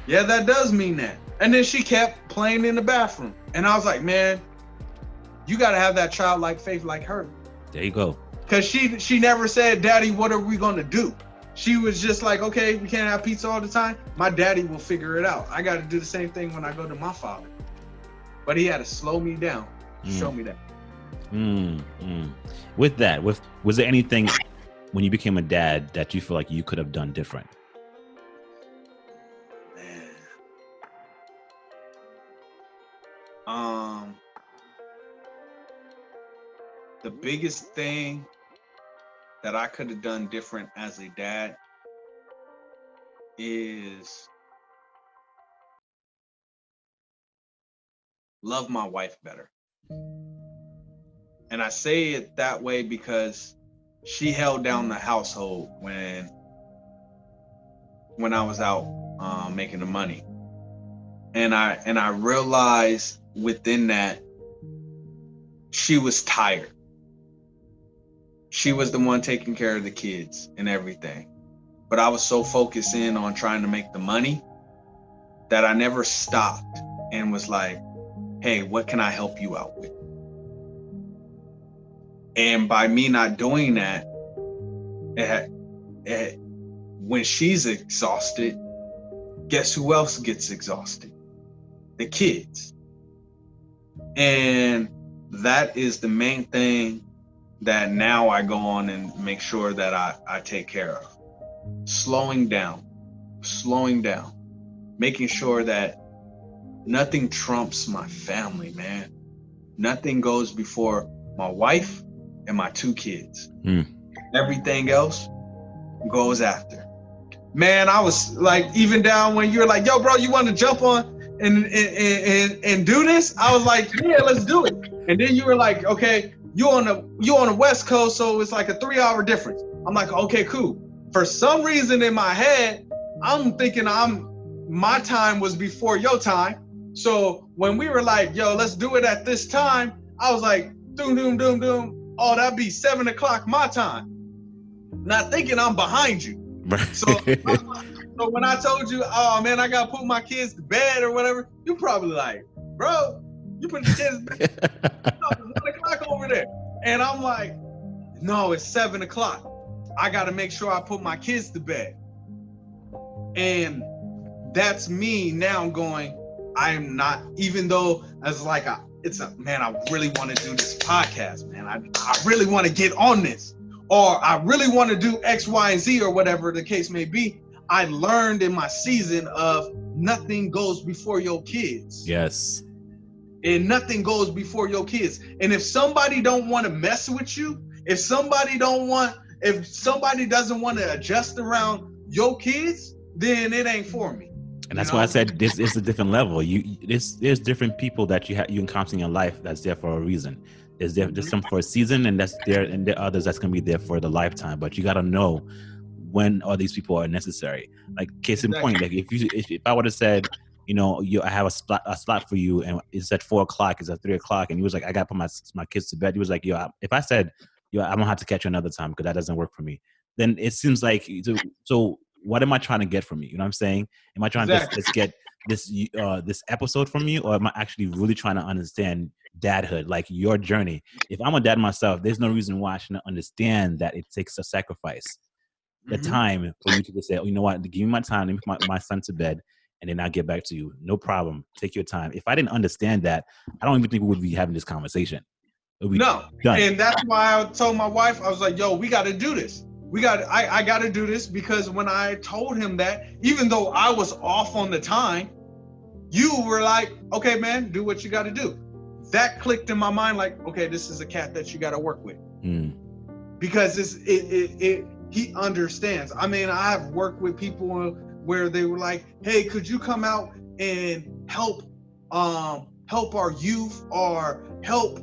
yeah, that does mean that. And then she kept playing in the bathroom. And I was like, man, you got to have that childlike faith like her. There you go. Because she never said, daddy, what are we going to do? She was just like, okay, we can't have pizza all the time. My daddy will figure it out. I got to do the same thing when I go to my father. But he had to slow me down, show me that. With that, was there anything when you became a dad that you feel like you could have done different? Man. The biggest thing that I could have done different as a dad is love my wife better. And I say it that way because she held down the household when I was out making the money. And I realized within that she was tired. She was the one taking care of the kids and everything. But I was so focused in on trying to make the money that I never stopped and was like, hey, what can I help you out with? And by me not doing that, when she's exhausted, guess who else gets exhausted? The kids. And that is the main thing that now I go on and make sure that I take care of. Slowing down, making sure that nothing trumps my family, man. Nothing goes before my wife and my 2 kids. Everything else goes after. Man, I was like, even down when you're like, yo, bro, you want to jump on and do this? I was like, yeah, let's do it. And then you were like, okay, you on the West Coast, so it's like a 3-hour difference. I'm like, okay, cool. For some reason in my head, I'm thinking my time was before your time. So when we were like, yo, let's do it at this time, I was like, doom, doom, doom, doom. Oh, that'd be 7 o'clock my time. Not thinking I'm behind you. So when I told you, oh man, I gotta put my kids to bed or whatever, you probably like, bro, you put the kids to bed. It's 1 o'clock over there. And I'm like, no, it's 7 o'clock. I gotta make sure I put my kids to bed. And that's me now going, I am not, even though as like man, I really want to do this podcast, man. I really want to get on this, or I really want to do X, Y, and Z, or whatever the case may be. I learned in my season of nothing goes before your kids. Yes. And nothing goes before your kids. And if somebody don't want to mess with you, if somebody doesn't want to adjust around your kids, then it ain't for me. And that's why I said this is a different level. There's different people that you encounter in your life that's there for a reason. There's some for a season, and that's there, and there are others that's gonna be there for the lifetime. But you gotta know when all these people are necessary. Like case in point, like if I would have said, I have a slot for you, and it's at 4 o'clock, it's at 3 o'clock, and he was like, I gotta put my kids to bed. He was like, if I said, I'm gonna have to catch you another time because that doesn't work for me, then it seems like so. What am I trying to get from you? You know what I'm saying? Am I trying to just get this episode from you, or am I actually really trying to understand dadhood, like your journey? If I'm a dad myself, there's no reason why I shouldn't understand that it takes a sacrifice, the time for you to just say, oh, you know what, give me my time, let me put my son to bed, and then I'll get back to you. No problem. Take your time. If I didn't understand that, I don't even think we would be having this conversation. No. Done. And that's why I told my wife, I was like, yo, we got to do this. I got to do this, because when I told him that, even though I was off on the time, you were like, okay, man, do what you got to do. That clicked in my mind, like, okay, this is a cat that you got to work with. Because he understands. I mean, I've worked with people where they were like, hey, could you come out and help our youth, or help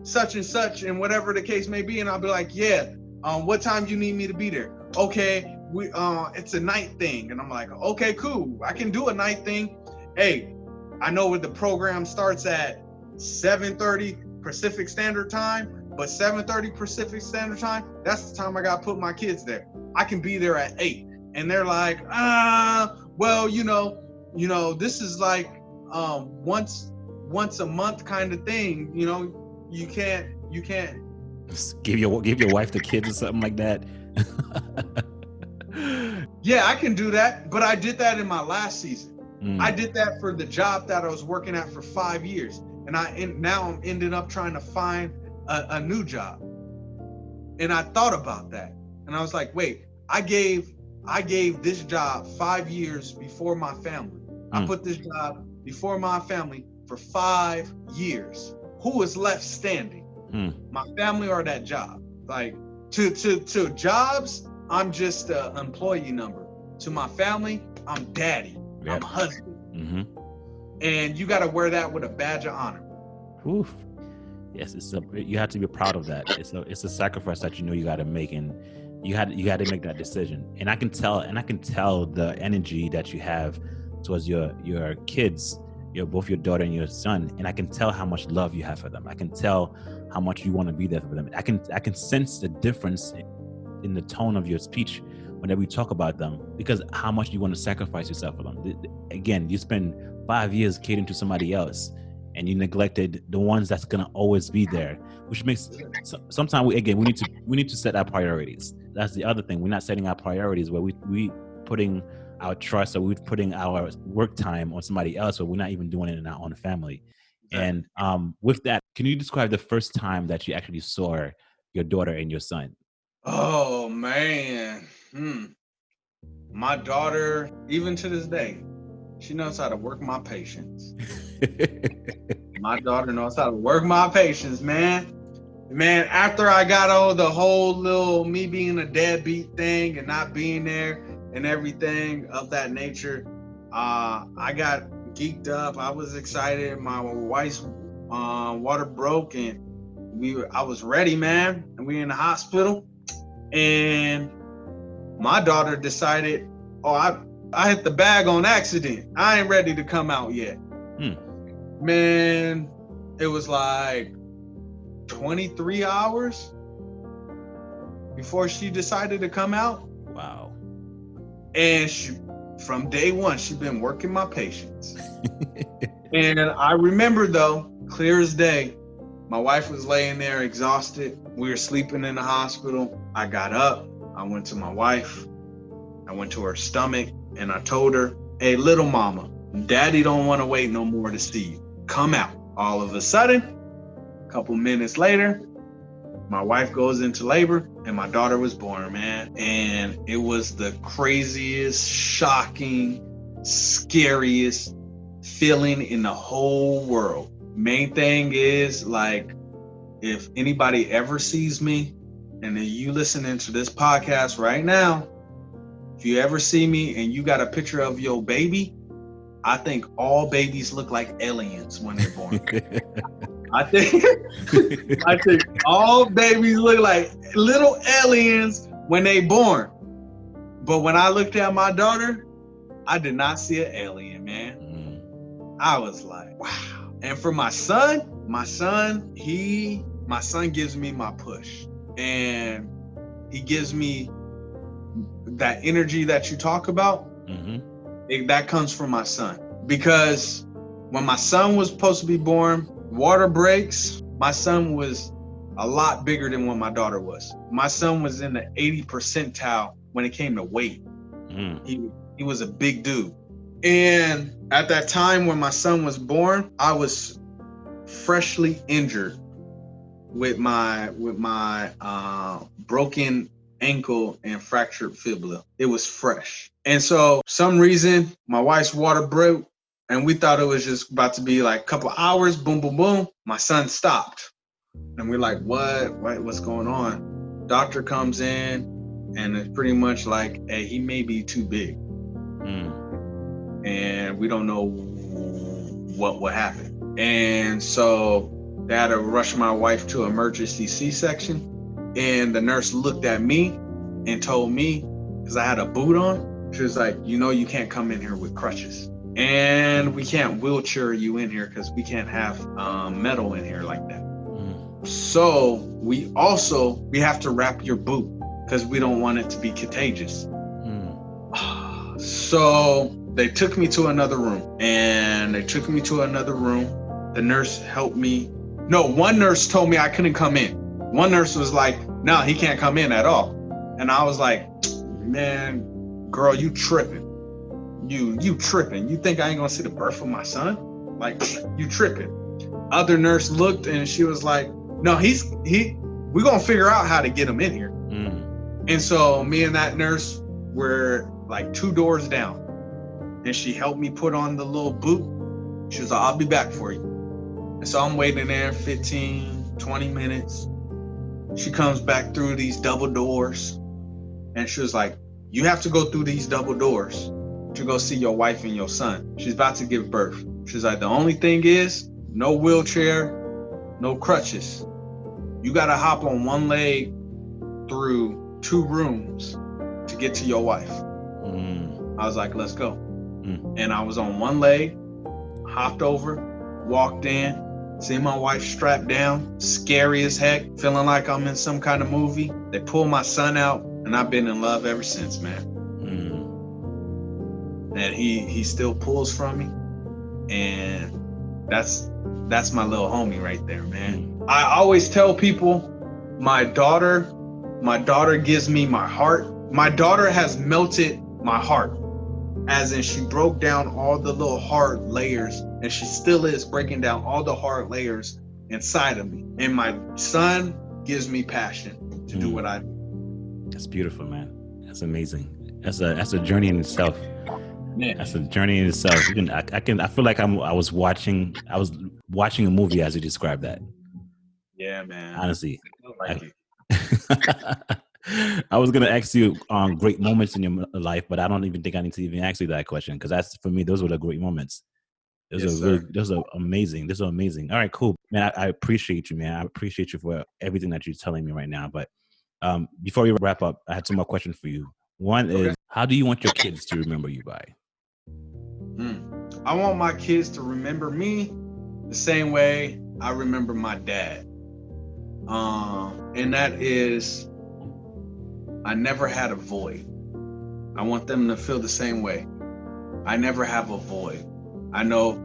such and such, and whatever the case may be. And I'll be like, yeah, What time do you need me to be there? Okay, it's a night thing. And I'm like, okay, cool. I can do a night thing. Hey, I know what the program starts at 7:30 Pacific Standard Time, but 7:30 Pacific Standard Time, that's the time I got to put my kids there. I can be there at 8. And they're like, well, this is like once a month kind of thing. You can't Just give your wife the kids or something like that. Yeah, I can do that, but I did that in my last season. I did that for the job that I was working at for 5 years, and now I'm ended up trying to find a new job. And I thought about that, and I was like, wait, I gave this job 5 years before my family. I put this job before my family for 5 years. Who was left standing? My family or that job? Like to jobs, I'm just an employee number. To my family, I'm daddy. Yep. I'm husband. Mm-hmm. And you got to wear that with a badge of honor. Oof. Yes, you have to be proud of that. It's a sacrifice that you got to make, and you had to make that decision. And I can tell the energy that you have towards your kids, both your daughter and your son, and I can tell how much love you have for them. I can tell how much you want to be there for them. I can sense the difference in the tone of your speech whenever you talk about them, because how much you want to sacrifice yourself for them. Again, you spend 5 years catering to somebody else, and you neglected the ones that's gonna always be there, which makes sometimes we need to set our priorities. That's the other thing. We're not setting our priorities where we putting our trust, or we're putting our work time on somebody else, or we're not even doing it in our own family. And with that, can you describe the first time that you actually saw your daughter and your son? Oh man. My daughter, even to this day, she knows how to work my patience. My daughter knows how to work my patience, man. Man, after I got over the whole little me being a deadbeat thing and not being there and everything of that nature, I got geeked up. I was excited. My wife's water broke, and I was ready, man. And we were in the hospital, and my daughter decided, I hit the bag on accident. I ain't ready to come out yet. Man, it was like 23 hours before she decided to come out. Wow. And from day one, she's been working my patience. And I remember, though, clear as day, my wife was laying there exhausted. We were sleeping in the hospital. I got up. I went to my wife. I went to her stomach, and I told her, hey, little mama, daddy don't want to wait no more to see you. Come out. All of a sudden, a couple minutes later, my wife goes into labor, and my daughter was born, man. And it was the craziest, shocking, scariest feeling in the whole world. Main thing is, like, if anybody ever sees me, and then you listening to this podcast right now, if you ever see me and you got a picture of your baby, I think all babies look like aliens when they're born. I think all babies look like little aliens when they born. But when I looked at my daughter, I did not see an alien, man. I was like, wow. And for my son gives me my push. And he gives me that energy that you talk about. That comes from my son. Because when my son was supposed to be born, water breaks, my son was a lot bigger than what my daughter was. My son was in the 80th percentile when it came to weight. He was a big dude. And at that time when my son was born, I was freshly injured with my broken ankle and fractured fibula. It was fresh. And so some reason my wife's water broke, and we thought it was just about to be like a couple hours, boom, boom, boom. My son stopped. And we're like, what's going on? Doctor comes in, and it's pretty much like, hey, he may be too big. And we don't know what will happen. And so they had to rush my wife to emergency C-section. And the nurse looked at me and told me, because I had a boot on, she was like, you can't come in here with crutches. And we can't wheelchair you in here because we can't have metal in here like that. So we have to wrap your boot because we don't want it to be contagious. So they took me to another room, The nurse helped me. No, one nurse told me I couldn't come in. One nurse was like, no, he can't come in at all. And I was like, man, girl, you tripping. You tripping. You think I ain't gonna see the birth of my son? Like, you tripping. Other nurse looked and she was like, no, we're gonna figure out how to get him in here. And so me and that nurse were like 2 doors down. And she helped me put on the little boot. She was like, I'll be back for you. And so I'm waiting there 15, 20 minutes. She comes back through these double doors. And she was like, you have to go through these double doors to go see your wife and your son. She's about to give birth. She's like, the only thing is, no wheelchair, no crutches. You gotta hop on one leg through 2 rooms to get to your wife. I was like, let's go. And I was on one leg, hopped over, walked in, see my wife strapped down, scary as heck, feeling like I'm in some kind of movie. They pulled my son out, and I've been in love ever since, man. And he still pulls from me, and that's my little homie right there, man. I always tell people, my daughter gives me my heart. My daughter has melted my heart, as in she broke down all the little hard layers, and she still is breaking down all the hard layers inside of me. And my son gives me passion to do what I do. That's beautiful, man. That's amazing. That's a journey in itself. Man. That's a journey in itself. I feel like I was watching a movie as you described that. Yeah, man. Honestly. I was gonna ask you great moments in your life, but I don't even think I need to even ask you that question, because that's, for me, those were the great moments. Those are amazing. Those are amazing. All right, cool, man. I appreciate you, man. I appreciate you for everything that you're telling me right now. But before we wrap up, I had some more questions for you. One is, how do you want your kids to remember you by? I want my kids to remember me the same way I remember my dad. And that is, I never had a void. I want them to feel the same way. I never have a void. I know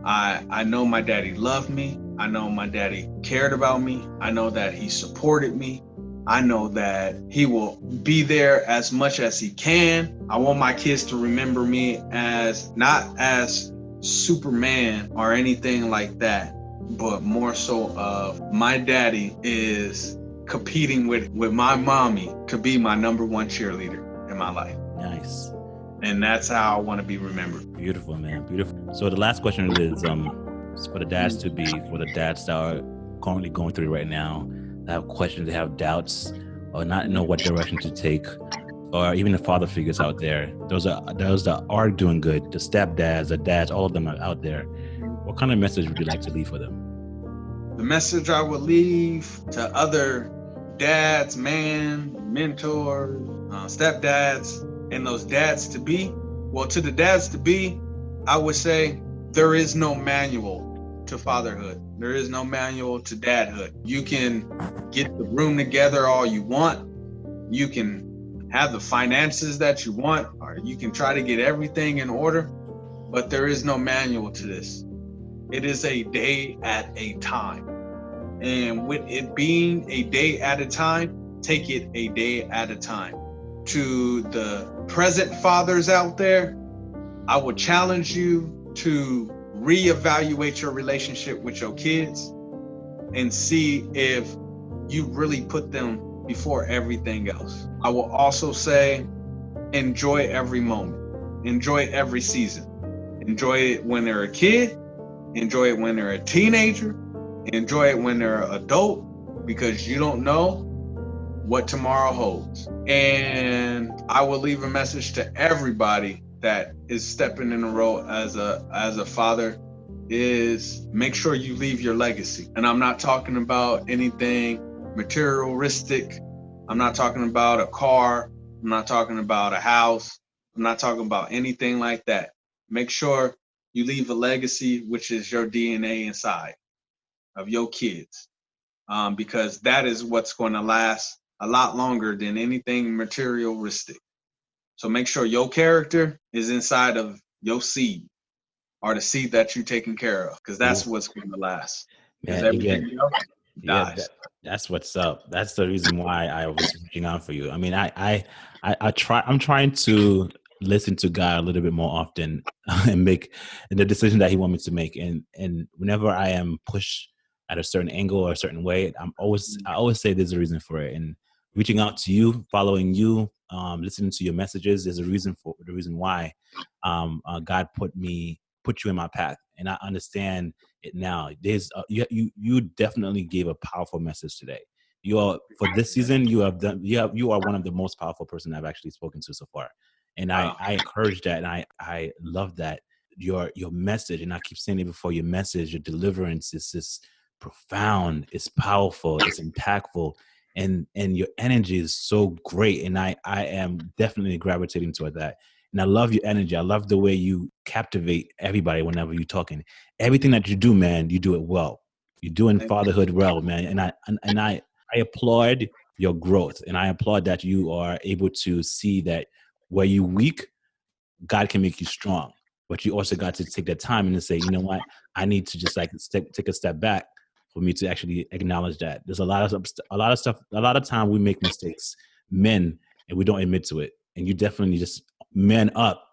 my daddy loved me. I know my daddy cared about me. I know that he supported me. I know that he will be there as much as he can. I want my kids to remember me as not as Superman or anything like that, but more so of my daddy is competing with my mommy to be my number 1 cheerleader in my life. Nice. And that's how I want to be remembered. Beautiful, man. Beautiful. So the last question is for the dads to be, for the dads that are currently going through it right now, that have questions, they have doubts, or not know what direction to take, or even the father figures out there, those that are doing good, the stepdads, the dads, all of them are out there. What kind of message would you like to leave for them? The message I would leave to other dads, mentors, stepdads, and those dads to be, to the dads to be, I would say there is no manual to fatherhood. There is no manual to dadhood. You can get the room together all you want. You can have the finances that you want, or you can try to get everything in order, but there is no manual to this. It is a day at a time. And with it being a day at a time, take it a day at a time. To the present fathers out there, I would challenge you to reevaluate your relationship with your kids and see if you really put them before everything else. I will also say, enjoy every moment, enjoy every season. Enjoy it when they're a kid, enjoy it when they're a teenager, enjoy it when they're an adult, because you don't know what tomorrow holds. And I will leave a message to everybody that is stepping in the role as a father, is make sure you leave your legacy. And I'm not talking about anything materialistic. I'm not talking about a car. I'm not talking about a house. I'm not talking about anything like that. Make sure you leave a legacy, which is your DNA inside of your kids, because that is what's going to last a lot longer than anything materialistic. So make sure your character is inside of your seed, or the seed that you're taking care of, because that's Ooh, what's going to last. Because man, again, everything else yeah, dies. that's what's up. That's the reason why I was reaching out for you. I mean, I try. I'm trying to listen to God a little bit more often and make the decision that He wants me to make. And whenever I am pushed at a certain angle or a certain way, I always say there's a reason for it. And reaching out to you, following you, listening to your messages, there's a reason for the reason why God put you in my path, and I understand it now. There's you definitely gave a powerful message today. You are, for this season, you are one of the most powerful person I've actually spoken to so far, and Wow. I encourage that, and I love that your message, and I keep saying it before, your message, your deliverance is just profound, it's powerful, it's impactful, and your energy is so great, and I am definitely gravitating toward that. And I love your energy. I love the way you captivate everybody whenever you're talking. Everything that you do, man, you do it well. You're doing Thank you. fatherhood well, man. And I applaud your growth, and I applaud that you are able to see that where you weak, God can make you strong. But you also got to take that time and to say, you know what, I need to just like take a step back for me to actually acknowledge that. There's a lot of stuff, a lot of time we make mistakes, men, and we don't admit to it. And you definitely just man up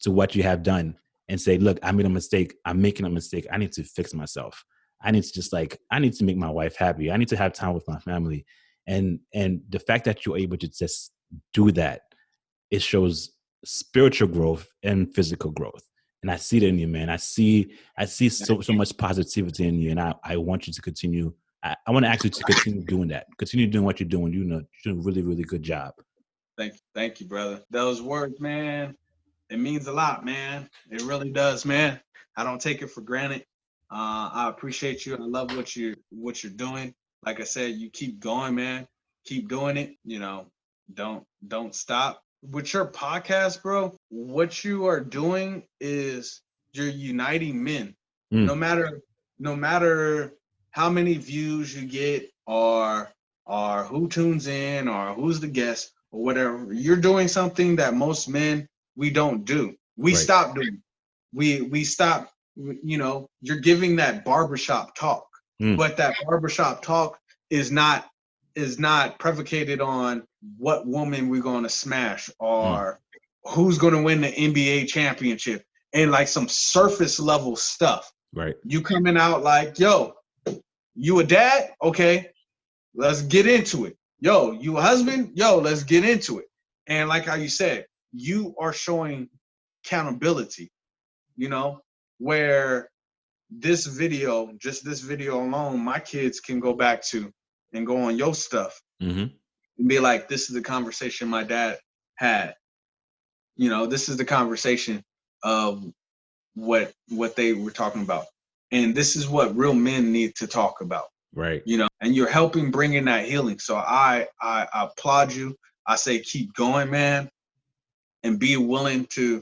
to what you have done and say, look, I made a mistake. I'm making a mistake. I need to fix myself. I need to I need to make my wife happy. I need to have time with my family. And the fact that you're able to just do that, it shows spiritual growth and physical growth. And I see it in you, man. I see so much positivity in you. And I want you to continue. I want to ask you to continue doing that. Continue doing what you're doing. You're doing a really, really good job. Thank you, brother. Those words, man, it means a lot, man. It really does, man. I don't take it for granted. I appreciate you. I love what you're doing. Like I said, you keep going, man. Keep doing it. Don't stop. With your podcast, bro, what you are doing is you're uniting men. Mm, No matter no matter how many views you get, or who tunes in, or who's the guest or whatever, you're doing something that most men, we don't do. We right. stop doing. We stop. You're giving that barbershop talk, Mm, but that barbershop talk is not predicated on what woman we're going to smash, mm, or who's going to win the NBA championship, and like some surface level stuff. right. You coming out like, yo, you a dad? Okay, let's get into it. Yo, you a husband? Yo, let's get into it. And like how you said, you are showing accountability, you know, where just this video alone, my kids can go back to and go on your stuff Mm-hmm. and be like, this is the conversation my dad had. This is the conversation of what they were talking about. And this is what real men need to talk about. Right. And you're helping bring in that healing. So I applaud you. I say keep going, man, and be willing to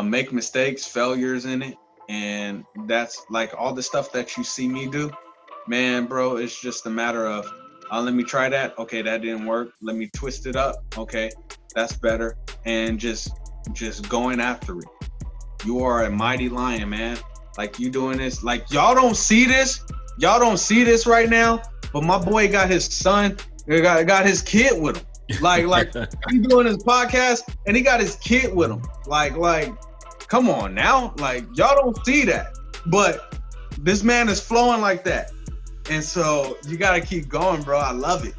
make mistakes, failures in it. And that's like all the stuff that you see me do, man, bro. It's just a matter of let me try that. Okay, that didn't work. Let me twist it up. Okay, that's better. And just going after it. You are a mighty lion, man. Like, you doing this. Like, y'all don't see this. Y'all don't see this right now. But my boy got his son, got his kid with him. Like he doing his podcast and he got his kid with him. Like, come on now. Like, y'all don't see that. But this man is flowing like that. And so you gotta keep going, bro. I love it.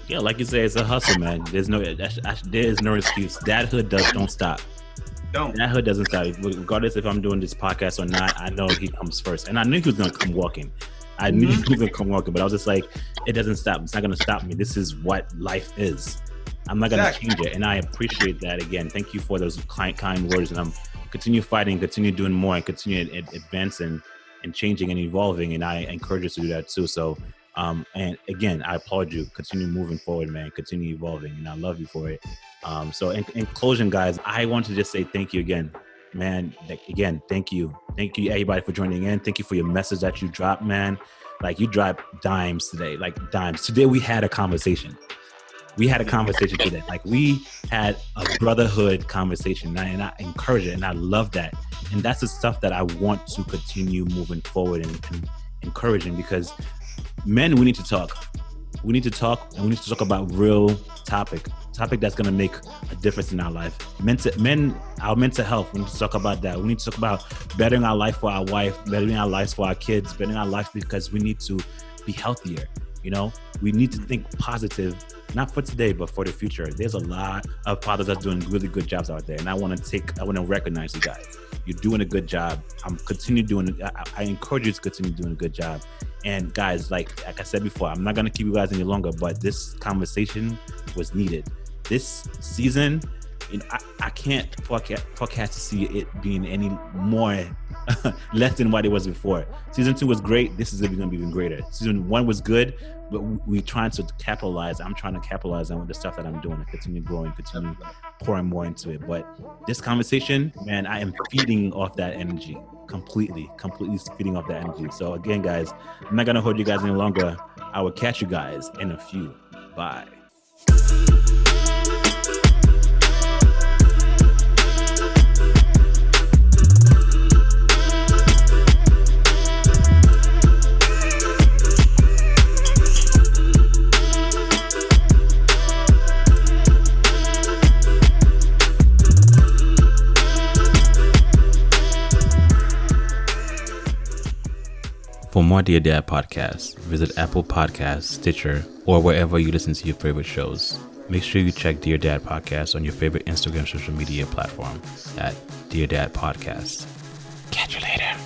Yeah, like you say, it's a hustle, man. There is no excuse. Dadhood don't stop. Don't. Dadhood doesn't stop. Regardless if I'm doing this podcast or not, I know he comes first. And I knew he was gonna come walking. I knew he was gonna come walking, but I was just like, it doesn't stop. It's not gonna stop me. This is what life is. I'm not gonna change it. And I appreciate that. Again, thank you for those kind words. And I'm continue fighting, continue doing more, and continue advancing and changing and evolving. And I encourage you to do that too. So And again, I applaud you. Continue moving forward, man. Continue evolving, and I love you for it. So in closing, guys, I want to just say thank you again, man. Again, thank you everybody for joining in. Thank you for your message that you dropped, man. Like, you dropped dimes today, like dimes. Today we had a conversation. We had a conversation today. Like, we had a brotherhood conversation, and I encourage it, and I love that. And that's the stuff that I want to continue moving forward and encouraging, because men, we need to talk. We need to talk, and we need to talk about real topic that's going to make a difference in our life. Our mental health, we need to talk about that. We need to talk about bettering our life for our wife, bettering our lives for our kids, bettering our lives because we need to be healthier. You know, we need to think positive, not for today, but for the future. There's a lot of fathers that's doing really good jobs out there, and I want to recognize you guys. You're doing a good job. I encourage you to continue doing a good job. And guys, like I said before, I'm not going to keep you guys any longer, but this conversation was needed. This season, I can't forecast to see it being any more less than what it was before. Season 2 was great. This is going to be even greater. Season 1 was good, but we're trying to capitalize. I'm trying to capitalize on the stuff that I'm doing and continue growing, continue pouring more into it. But this conversation, man, I am feeding off that energy completely feeding off that energy. So again, guys, I'm not going to hold you guys any longer. I will catch you guys in a few. Bye. For more Dear Dad podcasts, visit Apple Podcasts, Stitcher, or wherever you listen to your favorite shows. Make sure you check Dear Dad Podcast on your favorite Instagram social media platform at Dear Dad Podcast. Catch you later.